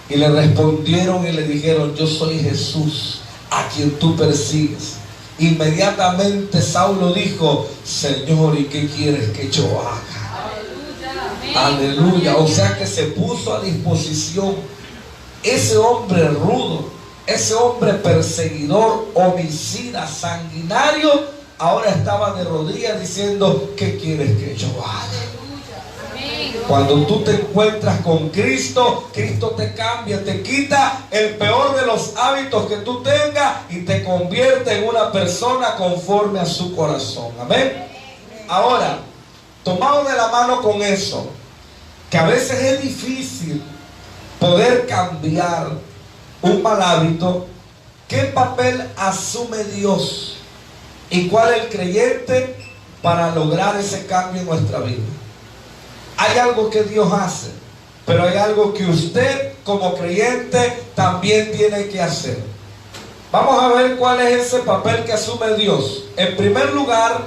Y le respondieron y le dijeron, yo soy Jesús, a quien tú persigues. Inmediatamente Saulo dijo, Señor, ¿y qué quieres que yo haga? Aleluya. O sea que se puso a disposición. Ese hombre rudo, ese hombre perseguidor, homicida, sanguinario, ahora estaba de rodillas diciendo, ¿qué quieres que yo haga? Cuando tú te encuentras con Cristo, Cristo te cambia, te quita el peor de los hábitos que tú tengas y te convierte en una persona conforme a su corazón. Amén. Ahora, tomado de la mano con eso, que a veces es difícil poder cambiar un mal hábito, ¿qué papel asume Dios? ¿Y cuál es el creyente para lograr ese cambio en nuestra vida? Hay algo que Dios hace, pero hay algo que usted como creyente también tiene que hacer. Vamos a ver cuál es ese papel que asume Dios. En primer lugar,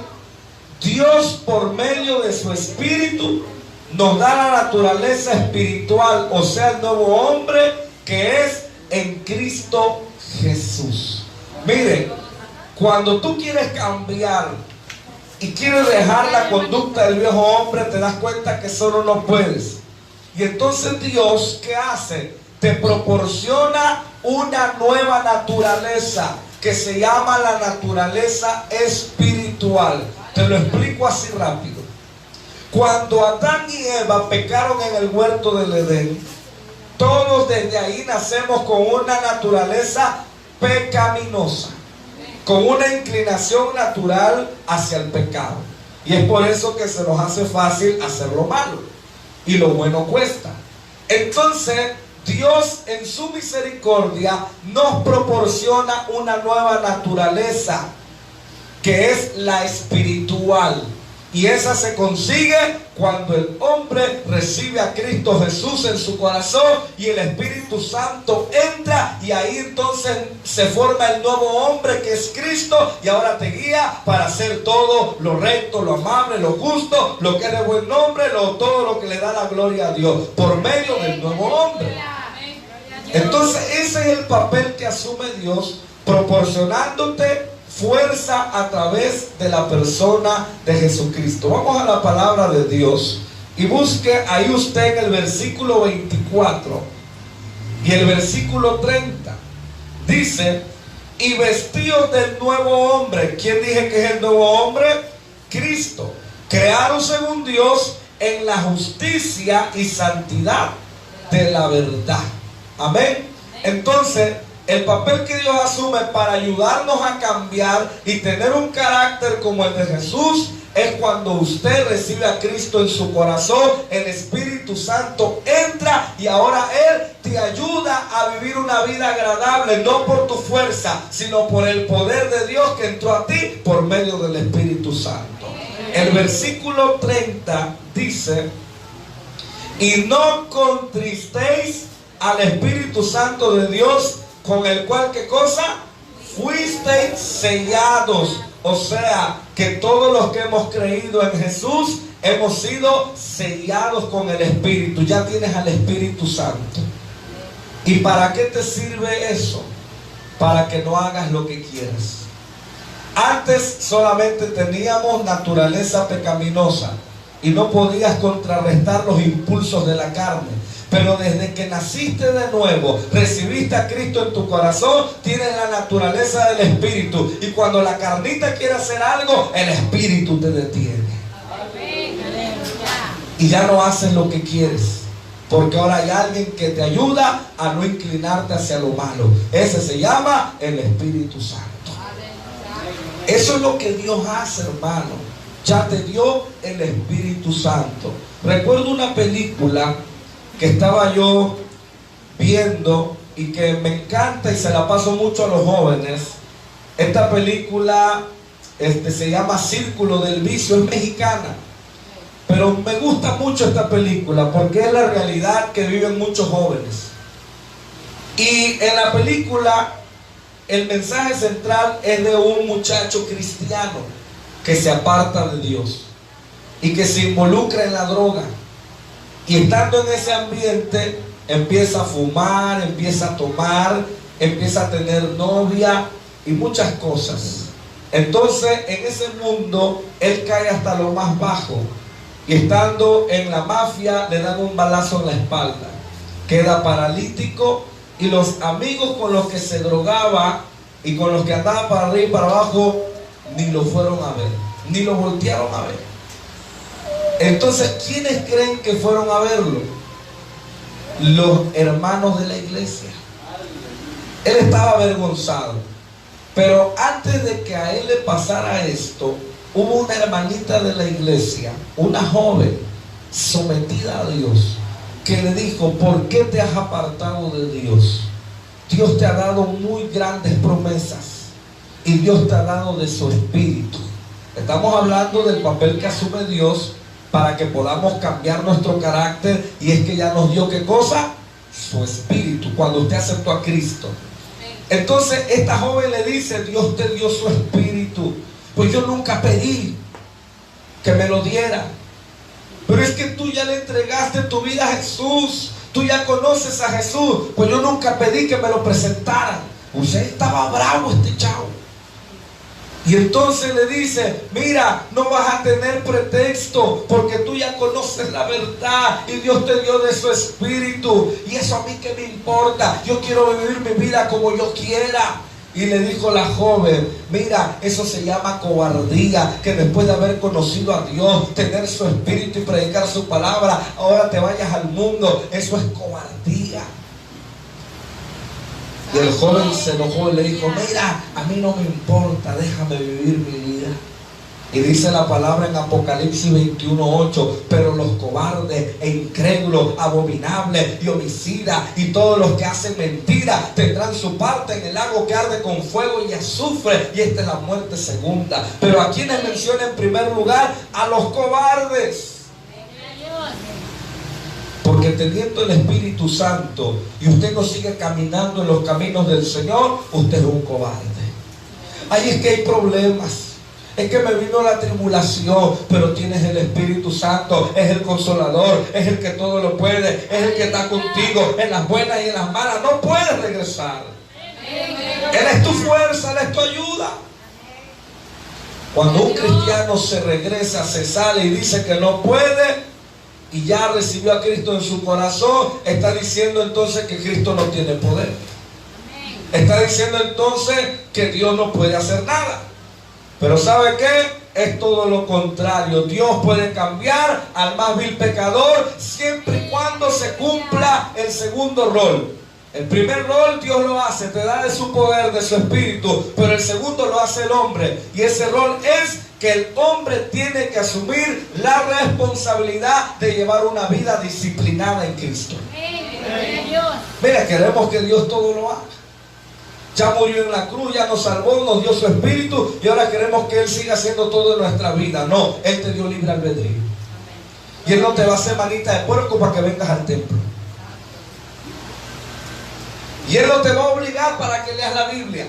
Dios, por medio de su Espíritu, nos da la naturaleza espiritual, o sea, el nuevo hombre que es en Cristo Jesús. Mire, cuando tú quieres cambiar y quieres dejar la conducta del viejo hombre, te das cuenta que solo no puedes. Y entonces Dios, ¿qué hace? Te proporciona una nueva naturaleza que se llama la naturaleza espiritual. Te lo explico así rápido. Cuando Adán y Eva pecaron en el huerto del Edén, todos desde ahí nacemos con una naturaleza pecaminosa, con una inclinación natural hacia el pecado. Y es por eso que se nos hace fácil hacer lo malo. Y lo bueno cuesta. Entonces, Dios en su misericordia nos proporciona una nueva naturaleza, que es la espiritual. Y esa se consigue cuando el hombre recibe a Cristo Jesús en su corazón y el Espíritu Santo entra, y ahí entonces se forma el nuevo hombre que es Cristo, y ahora te guía para hacer todo lo recto, lo amable, lo justo, lo que es de buen nombre, todo lo que le da la gloria a Dios por medio del nuevo hombre. Entonces ese es el papel que asume Dios, proporcionándote fuerza a través de la persona de Jesucristo. Vamos a la palabra de Dios y busque ahí usted en el versículo 24 y el versículo 30. Dice: y vestidos del nuevo hombre. ¿Quién dije que es el nuevo hombre? Cristo, creado según Dios en la justicia y santidad de la verdad. Amén. Entonces, el papel que Dios asume para ayudarnos a cambiar y tener un carácter como el de Jesús es cuando usted recibe a Cristo en su corazón. El Espíritu Santo entra y ahora Él te ayuda a vivir una vida agradable, no por tu fuerza, sino por el poder de Dios que entró a ti por medio del Espíritu Santo. El versículo 30 dice: y no contristéis al Espíritu Santo de Dios, con el cual, ¿qué cosa? Fuisteis sellados. O sea, que todos los que hemos creído en Jesús hemos sido sellados con el Espíritu. Ya tienes al Espíritu Santo. ¿Y para qué te sirve eso? Para que no hagas lo que quieras. Antes solamente teníamos naturaleza pecaminosa y no podías contrarrestar los impulsos de la carne. Pero desde que naciste de nuevo, recibiste a Cristo en tu corazón, tienes la naturaleza del Espíritu. Y cuando la carnita quiere hacer algo, el Espíritu te detiene. Y ya no haces lo que quieres, porque ahora hay alguien que te ayuda a no inclinarte hacia lo malo. Ese se llama el Espíritu Santo. Eso es lo que Dios hace, hermano. Ya te dio el Espíritu Santo. Recuerdo una película que estaba yo viendo y que me encanta y se la paso mucho a los jóvenes. Esta película se llama Círculo del Vicio, es mexicana, pero me gusta mucho esta película porque es la realidad que viven muchos jóvenes. Y en la película el mensaje central es de un muchacho cristiano que se aparta de Dios y que se involucra en la droga. Y estando en ese ambiente, empieza a fumar, empieza a tomar, empieza a tener novia y muchas cosas. Entonces, en ese mundo, él cae hasta lo más bajo. Y estando en la mafia, le dan un balazo en la espalda. Queda paralítico y los amigos con los que se drogaba y con los que andaba para arriba y para abajo, ni lo fueron a ver, ni lo voltearon a ver. Entonces, ¿quiénes creen que fueron a verlo? Los hermanos de la iglesia. Él estaba avergonzado. Pero antes de que a él le pasara esto, hubo una hermanita de la iglesia, una joven sometida a Dios, que le dijo: ¿por qué te has apartado de Dios? Dios te ha dado muy grandes promesas y Dios te ha dado de su Espíritu. Estamos hablando del papel que asume Dios para que podamos cambiar nuestro carácter, y es que ya nos dio, ¿qué cosa? Su Espíritu, cuando usted aceptó a Cristo. Entonces esta joven le dice: Dios te dio su Espíritu. Pues yo nunca pedí que me lo diera, pero es que tú ya le entregaste tu vida a Jesús, tú ya conoces a Jesús. Pues yo nunca pedí que me lo presentaran. Usted estaba bravo, este chavo. Y entonces le dice: mira, no vas a tener pretexto, porque tú ya conoces la verdad y Dios te dio de su Espíritu. Y eso a mí qué me importa, yo quiero vivir mi vida como yo quiera. Y le dijo la joven: mira, eso se llama cobardía, que después de haber conocido a Dios, tener su Espíritu y predicar su palabra, ahora te vayas al mundo. Eso es cobardía. Y el joven se enojó y le dijo: mira, a mí no me importa, déjame vivir mi vida. Y dice la palabra en Apocalipsis 21:8: pero los cobardes e incrédulos, abominables y homicidas y todos los que hacen mentira tendrán su parte en el lago que arde con fuego y azufre, y esta es la muerte segunda. Pero ¿a quiénes menciona en primer lugar? A los cobardes. Porque teniendo el Espíritu Santo y usted no sigue caminando en los caminos del Señor, usted es un cobarde. Ahí es que hay problemas. Es que me vino la tribulación, pero tienes el Espíritu Santo, es el consolador, es el que todo lo puede, es el que está contigo en las buenas y en las malas. No puedes regresar. Él es tu fuerza, Él es tu ayuda. Cuando un cristiano se regresa, se sale y dice que no puede y ya recibió a Cristo en su corazón, está diciendo entonces que Cristo no tiene poder. Está diciendo entonces que Dios no puede hacer nada. Pero ¿sabe qué? Es todo lo contrario. Dios puede cambiar al más vil pecador siempre y cuando se cumpla el segundo rol. El primer rol Dios lo hace, te da de su poder, de su espíritu, pero el segundo lo hace el hombre. Y ese rol es que el hombre tiene que asumir la responsabilidad de llevar una vida disciplinada en Cristo. Mira, queremos que Dios todo lo haga. Ya murió en la cruz, ya nos salvó, nos dio su espíritu y ahora queremos que Él siga haciendo todo en nuestra vida. No, Él te dio libre albedrío. Y Él no te va a hacer manita de puerco para que vengas al templo. Y Él no te va a obligar para que leas la Biblia.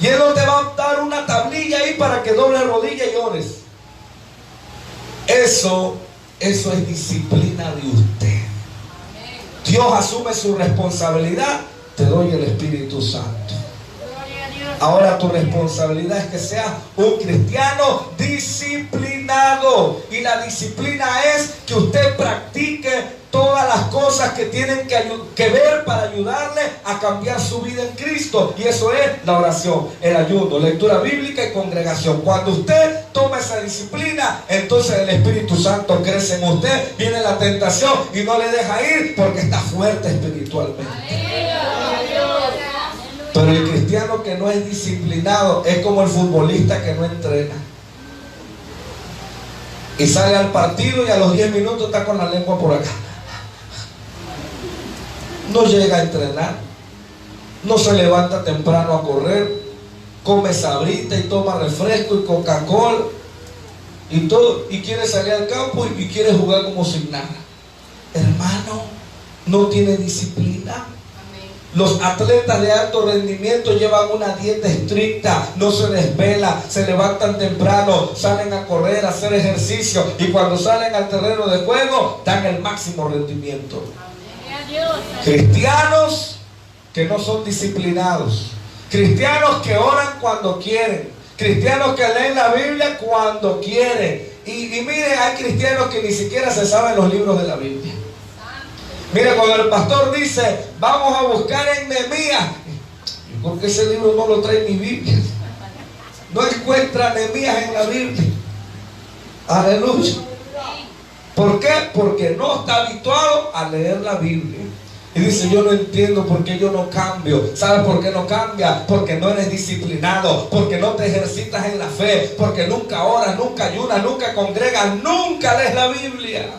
Y Él no te va a dar una tablilla ahí para que dobles rodillas y ores. Eso es disciplina de usted. Dios asume su responsabilidad. Te doy el Espíritu Santo. Ahora tu responsabilidad es que seas un cristiano disciplinado. Y la disciplina es que usted practique todas las cosas que tienen que ver para ayudarle a cambiar su vida en Cristo. Y eso es la oración, el ayuno, lectura bíblica y congregación. Cuando usted toma esa disciplina, entonces el Espíritu Santo crece en usted. Viene la tentación y no le deja ir porque está fuerte espiritualmente. Pero el cristiano que no es disciplinado es como el futbolista que no entrena. Y sale al partido y a los 10 minutos está con la lengua por acá. No llega a entrenar. No se levanta temprano a correr. Come sabrita y toma refresco y Coca-Cola y todo. Y quiere salir al campo y quiere jugar como sin nada. Hermano, no tiene disciplina. Los atletas de alto rendimiento llevan una dieta estricta, no se desvelan, se levantan temprano, salen a correr, a hacer ejercicio y cuando salen al terreno de juego dan el máximo rendimiento. Cristianos que no son disciplinados, cristianos que oran cuando quieren, cristianos que leen la Biblia cuando quieren. Y miren, hay cristianos que ni siquiera se saben los libros de la Biblia. Mira, cuando el pastor dice, vamos a buscar en Nehemías, porque ese libro no lo trae mi Biblia. No encuentra Nehemías en la Biblia. Aleluya. ¿Por qué? Porque no está habituado a leer la Biblia. Y dice, yo no entiendo por qué yo no cambio. ¿Sabes por qué no cambia? Porque no eres disciplinado, porque no te ejercitas en la fe, porque nunca oras, nunca ayunas, nunca congregas, nunca lees la Biblia.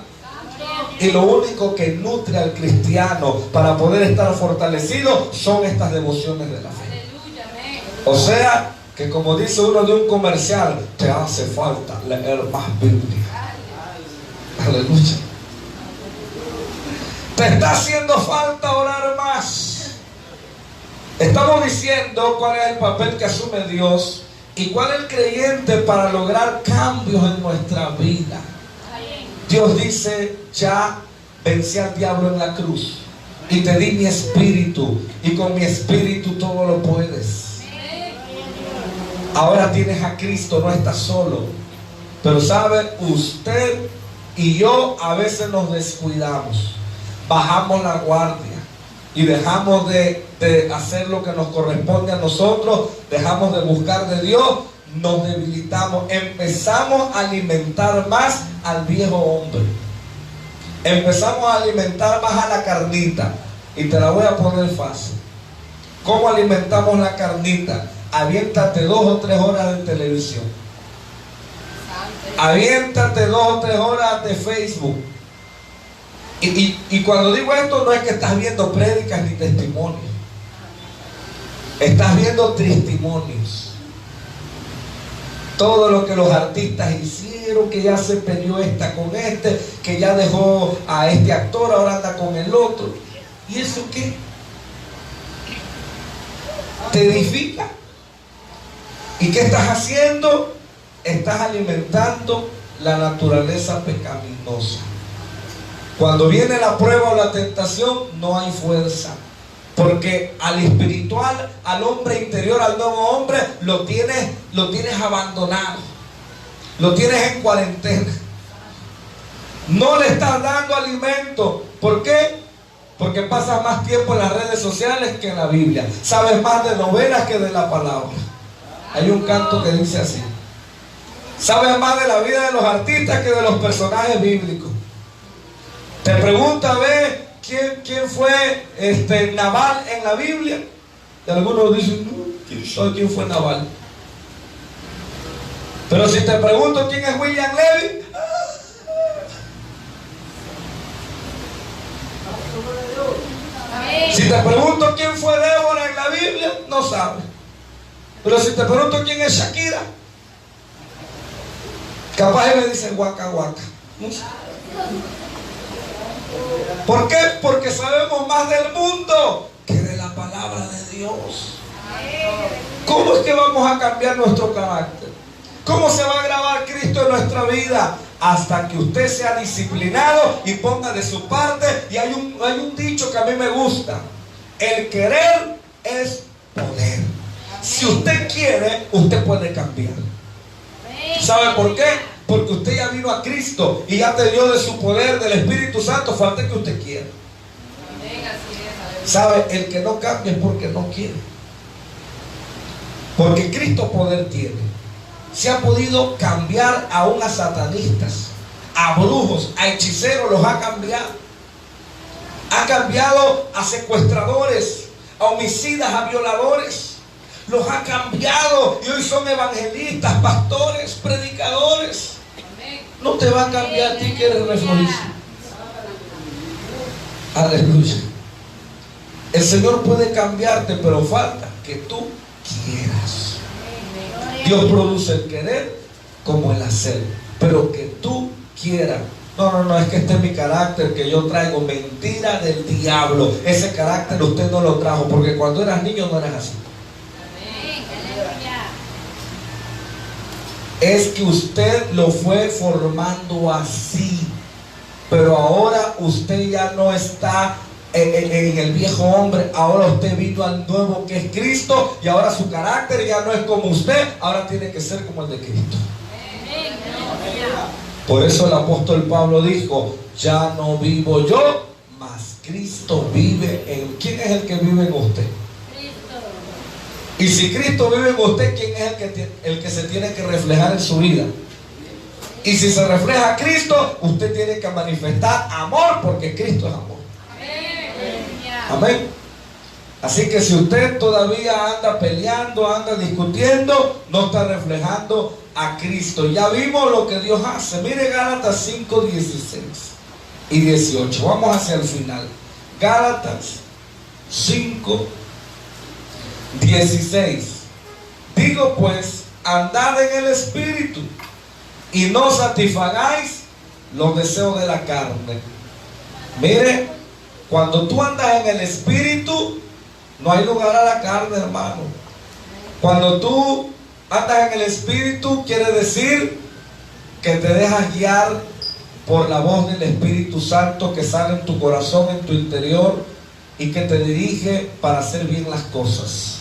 Y lo único que nutre al cristiano para poder estar fortalecido son estas devociones de la fe. O sea, que como dice uno de un comercial, te hace falta leer más Biblia. Aleluya. Te está haciendo falta orar más. Estamos diciendo cuál es el papel que asume Dios y cuál es el creyente para lograr cambios en nuestra vida. Dios dice, ya vencí al diablo en la cruz y te di mi espíritu y con mi espíritu todo lo puedes. Ahora tienes a Cristo, no estás solo. Pero sabe, usted y yo a veces nos descuidamos, bajamos la guardia y dejamos de hacer lo que nos corresponde a nosotros, dejamos de buscar de Dios. Nos debilitamos, empezamos a alimentar más al viejo hombre, empezamos a alimentar más a la carnita. Y te la voy a poner fácil. ¿Cómo alimentamos la carnita? Aviéntate 2 o 3 horas de televisión, aviéntate 2 o 3 horas de Facebook. Y cuando digo esto, no es que estás viendo prédicas ni testimonios, estás viendo testimonios. Todo lo que los artistas hicieron, que ya se peleó esta con este, que ya dejó a este actor, ahora anda con el otro. ¿Y eso qué? ¿Te edifica? ¿Y qué estás haciendo? Estás alimentando la naturaleza pecaminosa. Cuando viene la prueba o la tentación, no hay fuerza. Porque al espiritual, al hombre interior, al nuevo hombre, lo tienes abandonado. Lo tienes en cuarentena. No le estás dando alimento. ¿Por qué? Porque pasas más tiempo en las redes sociales que en la Biblia. Sabes más de novelas que de la palabra. Hay un canto que dice así: sabes más de la vida de los artistas que de los personajes bíblicos. Te pregunta, ve, ¿quién fue Nabal en la Biblia? Y algunos dicen, no, ¿quién fue Nabal? Pero si te pregunto quién es William Levy, si te pregunto quién fue Débora en la Biblia, no sabes. Pero si te pregunto quién es Shakira, capaz me dicen guaca guaca. ¿No? ¿Por qué? Porque sabemos más del mundo que de la palabra de Dios. ¿Cómo es que vamos a cambiar nuestro carácter? ¿Cómo se va a grabar Cristo en nuestra vida? Hasta que usted sea disciplinado y ponga de su parte. Y hay un dicho que a mí me gusta: el querer es poder. Si usted quiere, usted puede cambiar. ¿Sabe por qué? Porque usted ya vino a Cristo y ya te dio de su poder, del Espíritu Santo. Falta que usted quiera. ¿Sabe? El que no cambia es porque no quiere. Porque Cristo poder tiene. Se ha podido cambiar aún a satanistas, a brujos, a hechiceros, los ha cambiado. Ha cambiado a secuestradores, a homicidas, a violadores. Los ha cambiado y hoy son evangelistas, pastores, predicadores. No te va a cambiar a ti que eres reflorizo. Aleluya. El Señor puede cambiarte, pero falta que tú quieras. Dios produce el querer como el hacer, pero que tú quieras. No, es que este es mi carácter que yo traigo. Mentira del diablo. Ese carácter usted no lo trajo, porque cuando eras niño no eras así. Es que usted lo fue formando así, pero ahora usted ya no está en el viejo hombre. Ahora usted vino al nuevo que es Cristo, y ahora su carácter ya no es como usted, ahora tiene que ser como el de Cristo. Por eso el apóstol Pablo dijo: ya no vivo yo, mas Cristo vive en... ¿Quién es el que vive en usted? Y si Cristo vive en usted, ¿quién es el que se tiene que reflejar en su vida? Y si se refleja a Cristo, usted tiene que manifestar amor, porque Cristo es amor. Amén. Así que si usted todavía anda peleando, anda discutiendo, no está reflejando a Cristo. Ya vimos lo que Dios hace. Mire Gálatas 5, 16 y 18. Vamos hacia el final. Gálatas 5, 16. Digo pues, andad en el Espíritu y no satisfagáis los deseos de la carne. Mire, cuando tú andas en el Espíritu, no hay lugar a la carne, hermano. Cuando tú andas en el Espíritu, quiere decir que te dejas guiar por la voz del Espíritu Santo que sale en tu corazón, en tu interior, y que te dirige para hacer bien las cosas.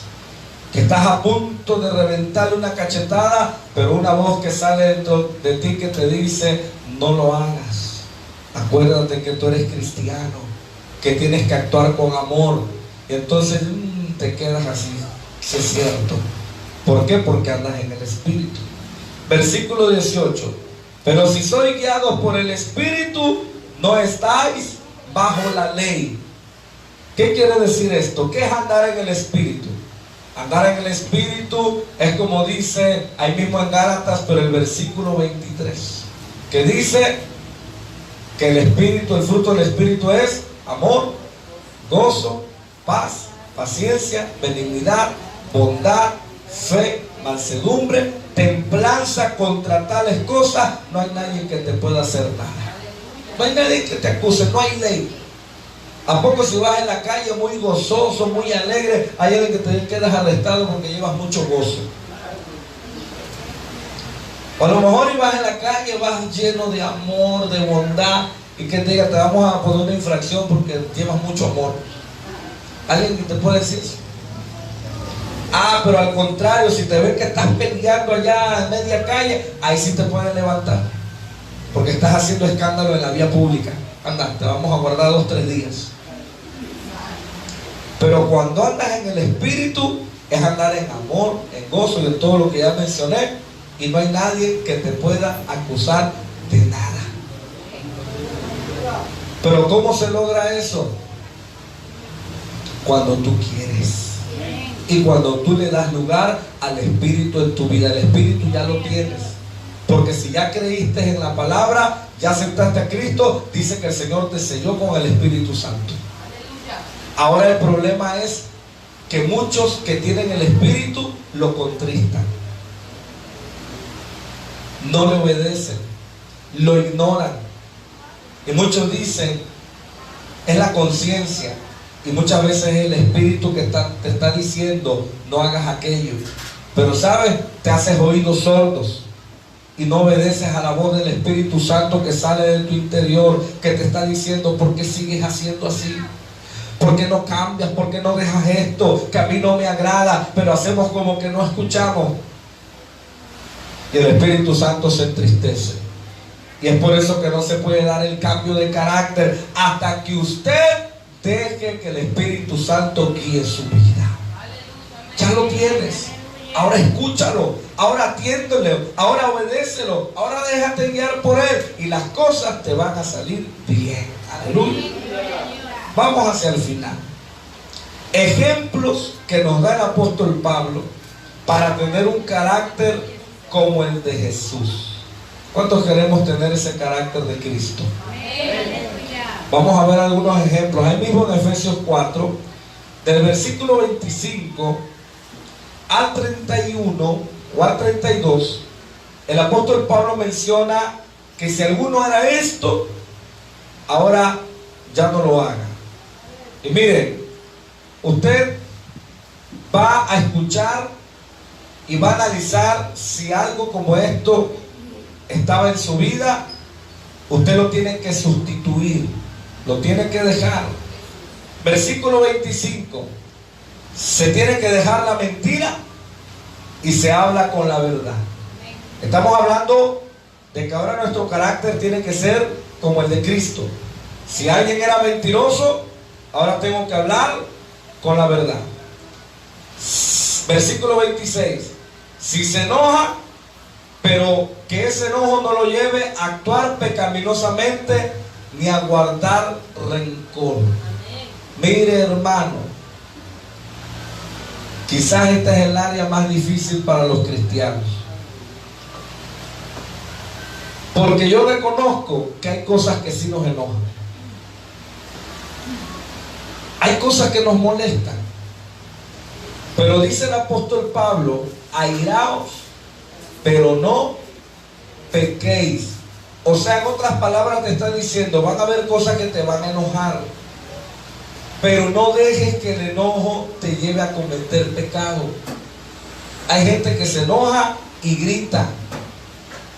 Que estás a punto de reventarle una cachetada, pero una voz que sale dentro de ti que te dice: no lo hagas. Acuérdate que tú eres cristiano, que tienes que actuar con amor. Y entonces te quedas así. Sí, es cierto. ¿Por qué? Porque andas en el Espíritu. Versículo 18. Pero si sois guiados por el Espíritu, no estáis bajo la ley. ¿Qué quiere decir esto? ¿Qué es andar en el Espíritu? Andar en el Espíritu es como dice ahí mismo en Gálatas, pero el versículo 23, que dice que el Espíritu, el fruto del Espíritu es amor, gozo, paz, paciencia, benignidad, bondad, fe, mansedumbre, templanza. Contra tales cosas no hay nadie que te pueda hacer nada. No hay nadie que te acuse, no hay ley. ¿A poco si vas en la calle muy gozoso, muy alegre, hay alguien que te quedas arrestado porque llevas mucho gozo? O a lo mejor ibas en la calle, vas lleno de amor, de bondad, y que te diga: te vamos a poner una infracción porque llevas mucho amor. ¿Alguien que te puede decir eso? Ah, pero al contrario, si te ven que estás peleando allá en media calle, ahí sí te pueden levantar, porque estás haciendo escándalo en la vía pública. Anda, te vamos a guardar 2 o 3 días. Pero cuando andas en el Espíritu, es andar en amor, en gozo y en todo lo que ya mencioné, y no hay nadie que te pueda acusar de nada. Pero ¿cómo se logra eso? Cuando tú quieres y cuando tú le das lugar al Espíritu en tu vida. El Espíritu ya lo tienes, porque si ya creíste en la palabra, ya aceptaste a Cristo, dice que el Señor te selló con el Espíritu Santo. Ahora el problema es que muchos que tienen el Espíritu lo contristan, no le obedecen, lo ignoran, y muchos dicen es la conciencia, y muchas veces es el Espíritu que te está diciendo no hagas aquello, pero sabes, te haces oídos sordos y no obedeces a la voz del Espíritu Santo que sale de tu interior, que te está diciendo ¿por qué sigues haciendo así? ¿Por qué no cambias? ¿Por qué no dejas esto que a mí no me agrada? Pero hacemos como que no escuchamos. Y el Espíritu Santo se entristece. Y es por eso que no se puede dar el cambio de carácter hasta que usted deje que el Espíritu Santo guíe su vida. Ya lo tienes. Ahora escúchalo. Ahora atiéndele. Ahora obedécelo. Ahora déjate guiar por Él. Y las cosas te van a salir bien. Aleluya. Vamos hacia el final. Ejemplos que nos da el apóstol Pablo para tener un carácter como el de Jesús. ¿Cuántos queremos tener ese carácter de Cristo? Vamos a ver algunos ejemplos. Ahí mismo en Efesios 4, del versículo 25 al 31 o al 32, el apóstol Pablo menciona que si alguno hará esto, ahora ya no lo haga. Y miren, usted va a escuchar y va a analizar si algo como esto estaba en su vida. Usted lo tiene que sustituir, lo tiene que dejar. Versículo 25, se tiene que dejar la mentira y se habla con la verdad. Estamos hablando de que ahora nuestro carácter tiene que ser como el de Cristo. Si alguien era mentiroso, ahora tengo que hablar con la verdad. Versículo 26. Si se enoja, pero que ese enojo no lo lleve a actuar pecaminosamente ni a guardar rencor. Mire, hermano, quizás esta es el área más difícil para los cristianos, porque yo reconozco que hay cosas que sí nos enojan. Hay cosas que nos molestan, pero dice el apóstol Pablo: airaos, pero no pequéis. O sea, en otras palabras te está diciendo, van a haber cosas que te van a enojar, pero no dejes que el enojo te lleve a cometer pecado. Hay gente que se enoja y grita,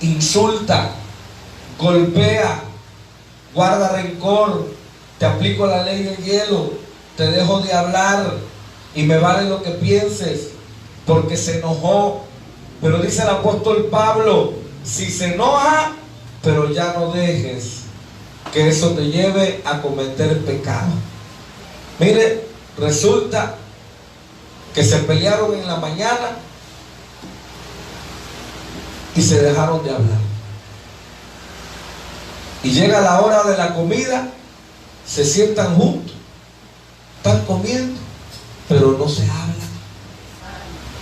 insulta, golpea, guarda rencor, te aplico la ley del hielo, te dejo de hablar y me vale lo que pienses, porque se enojó. Pero dice el apóstol Pablo: si se enoja, pero ya no dejes que eso te lleve a cometer pecado. Mire, resulta que se pelearon en la mañana y se dejaron de hablar, y llega la hora de la comida, se sientan juntos, están comiendo, pero no se hablan.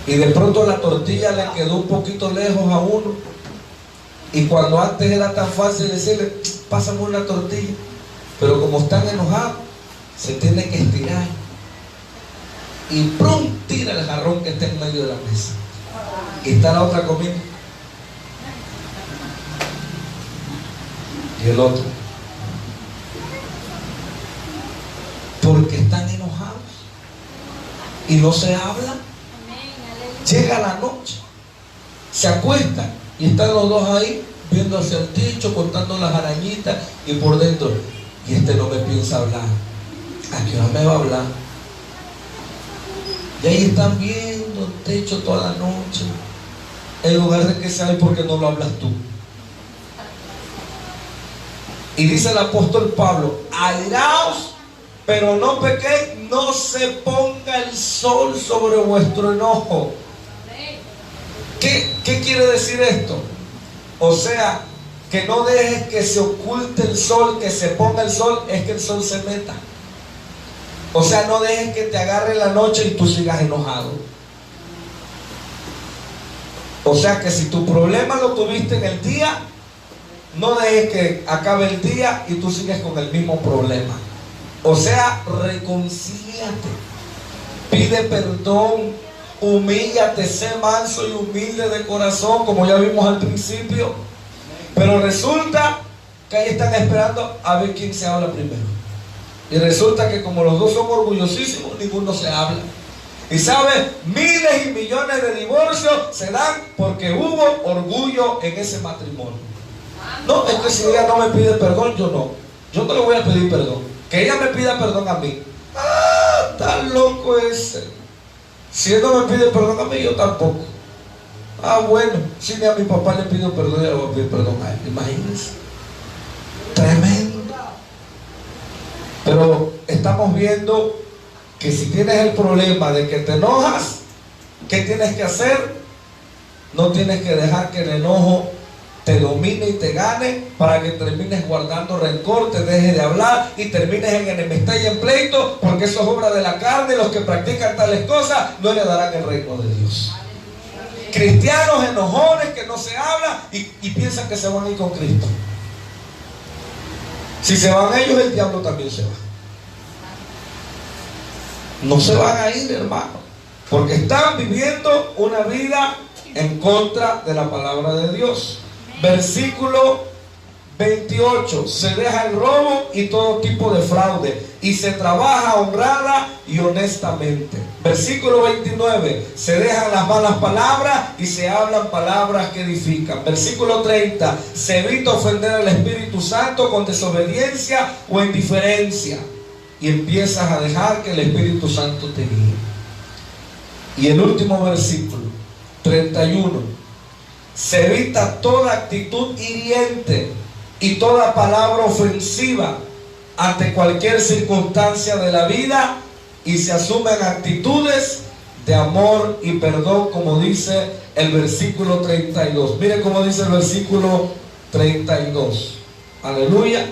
Y de pronto la tortilla le quedó un poquito lejos a uno, y cuando antes era tan fácil decirle, pásame una tortilla, pero como están enojados, se tiene que estirar y ¡prum! Tira el jarrón que está en medio de la mesa, y está la otra comiendo y el otro, porque están enojados y no se hablan. Llega la noche, se acuestan y están los dos ahí viendo hacia el techo, contando las arañitas, y por dentro, y este no me piensa hablar, ¿a qué hora me va a hablar? Y ahí están viendo el techo toda la noche, en lugar de que sea, ¿por qué no lo hablas tú? Y dice el apóstol Pablo: airaos, pero no pequéis, no se ponga el sol sobre vuestro enojo. ¿Qué quiere decir esto? O sea, que no dejes que se oculte el sol, que se ponga el sol, es que el sol se meta. O sea, no dejes que te agarre la noche y tú sigas enojado. O sea, que si tu problema lo tuviste en el día, no dejes que acabe el día y tú sigues con el mismo problema. O sea, reconcíliate, pide perdón, humíllate, sé manso y humilde de corazón, como ya vimos al principio. Pero resulta que ahí están esperando a ver quién se habla primero. Y resulta que como los dos son orgullosísimos, ninguno se habla. Y sabes, miles y millones de divorcios se dan porque hubo orgullo en ese matrimonio. No, es que si ella no me pide perdón, yo no. Yo no le voy a pedir perdón. Que ella me pida perdón a mí. Ah, está loco ese. Si él no me pide perdón a mí, yo tampoco. Ah, bueno, si ni a mi papá le pido perdón, yo le voy a pedir perdón a él. Imagínense. Tremendo. Pero estamos viendo que si tienes el problema de que te enojas, ¿qué tienes que hacer? No tienes que dejar que el enojo te domine y te gane para que termines guardando rencor, te dejes de hablar y termines en enemistad y en pleito, porque eso es obra de la carne. Los que practican tales cosas no heredarán el reino de Dios. Cristianos enojones que no se hablan y piensan que se van a ir con Cristo. Si se van ellos, el diablo también se va. No se van a ir, hermano, porque están viviendo una vida en contra de la palabra de Dios. Versículo 28: se deja el robo y todo tipo de fraude, y se trabaja honrada y honestamente. Versículo 29: se dejan las malas palabras y se hablan palabras que edifican. Versículo 30: se evita ofender al Espíritu Santo con desobediencia o indiferencia, y empiezas a dejar que el Espíritu Santo te guíe. Y el último versículo, 31: se evita toda actitud hiriente y toda palabra ofensiva ante cualquier circunstancia de la vida, y se asumen actitudes de amor y perdón, como dice el versículo 32. Mire cómo dice el versículo 32. Aleluya.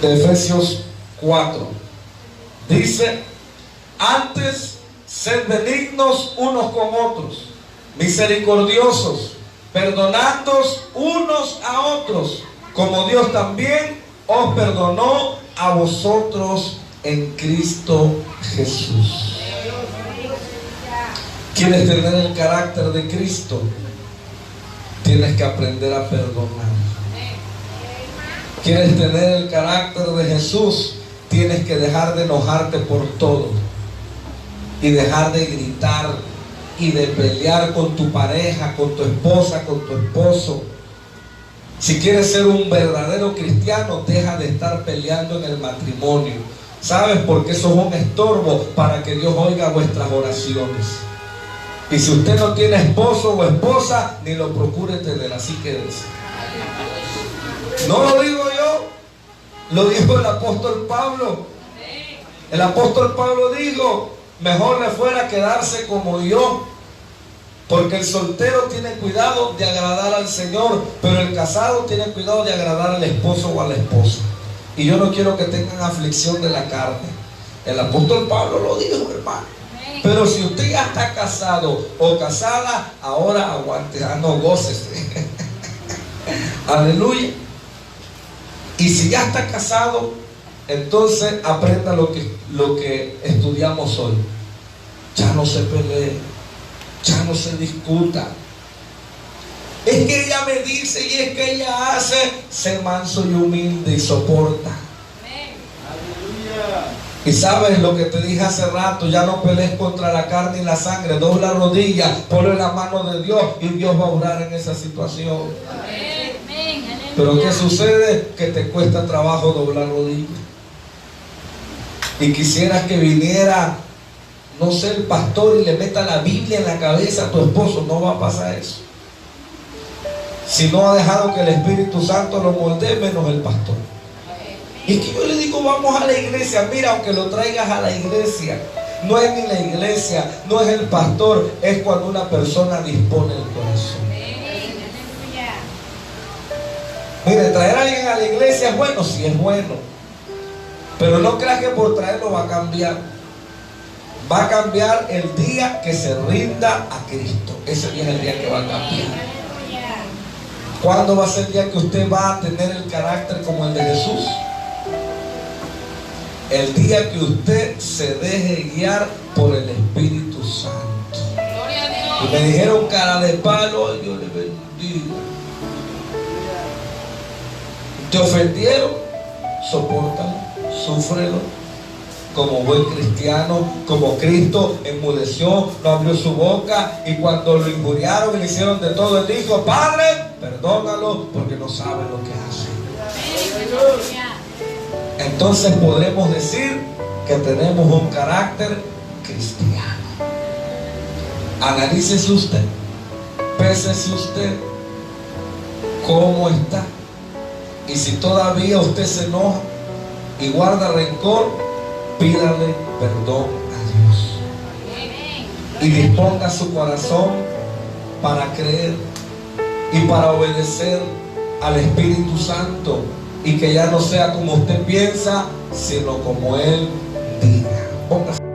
De Efesios 4. Dice: antes, sed benignos unos con otros, misericordiosos, perdonándoos unos a otros, como Dios también os perdonó a vosotros en Cristo Jesús. ¿Quieres tener el carácter de Cristo? Tienes que aprender a perdonar. ¿Quieres tener el carácter de Jesús? Tienes que dejar de enojarte por todo y dejar de gritar y de pelear con tu pareja, con tu esposa, con tu esposo. Si quieres ser un verdadero cristiano, deja de estar peleando en el matrimonio. ¿Sabes? Porque eso es un estorbo para que Dios oiga vuestras oraciones. Y si usted no tiene esposo o esposa, ni lo procure tener, así quédese. No lo digo yo, lo dijo el apóstol Pablo. El apóstol Pablo dijo: mejor le fuera quedarse como yo, porque el soltero tiene cuidado de agradar al Señor, pero el casado tiene cuidado de agradar al esposo o a la esposa. Y yo no quiero que tengan aflicción de la carne. El apóstol Pablo lo dijo, hermano. Pero si usted ya está casado o casada, ahora aguante, no gócese. Aleluya. Y si ya está casado, entonces aprenda lo que estudiamos hoy. Ya no se pelee, ya no se discuta. Es que ella me dice y es que ella hace. Sé manso y humilde y soporta. Aleluya. Y sabes lo que te dije hace rato: ya no pelees contra la carne y la sangre. Dobla rodillas, ponle la mano de Dios y Dios va a obrar en esa situación. Pero ¿qué sucede? Que te cuesta trabajo doblar rodillas. Y quisieras que viniera no sea el pastor y le meta la Biblia en la cabeza a tu esposo. No va a pasar eso. Si no ha dejado que el Espíritu Santo lo moldee, menos el pastor. Y es que yo le digo, vamos a la iglesia. Mira, aunque lo traigas a la iglesia, no es ni la iglesia, no es el pastor, es cuando una persona dispone el corazón. Mire, traer a alguien a la iglesia es bueno, sí es bueno, pero no creas que por traerlo va a cambiar. Va a cambiar el día que se rinda a Cristo. Ese día es el día que va a cambiar. ¿Cuándo va a ser el día que usted va a tener el carácter como el de Jesús? El día que usted se deje guiar por el Espíritu Santo. Y me dijeron cara de palo, ay, Dios le bendiga. Te ofendieron, sopórtalo, súfrelo. Como buen cristiano, como Cristo enmudeció, no abrió su boca, y cuando lo injuriaron y le hicieron de todo, él dijo: Padre, perdónalo porque no saben lo que hacen. Entonces podremos decir que tenemos un carácter cristiano. Analícese usted, pésese usted cómo está, y si todavía usted se enoja y guarda rencor, pídale perdón a Dios y disponga su corazón para creer y para obedecer al Espíritu Santo, y que ya no sea como usted piensa, sino como Él diga. Póngase.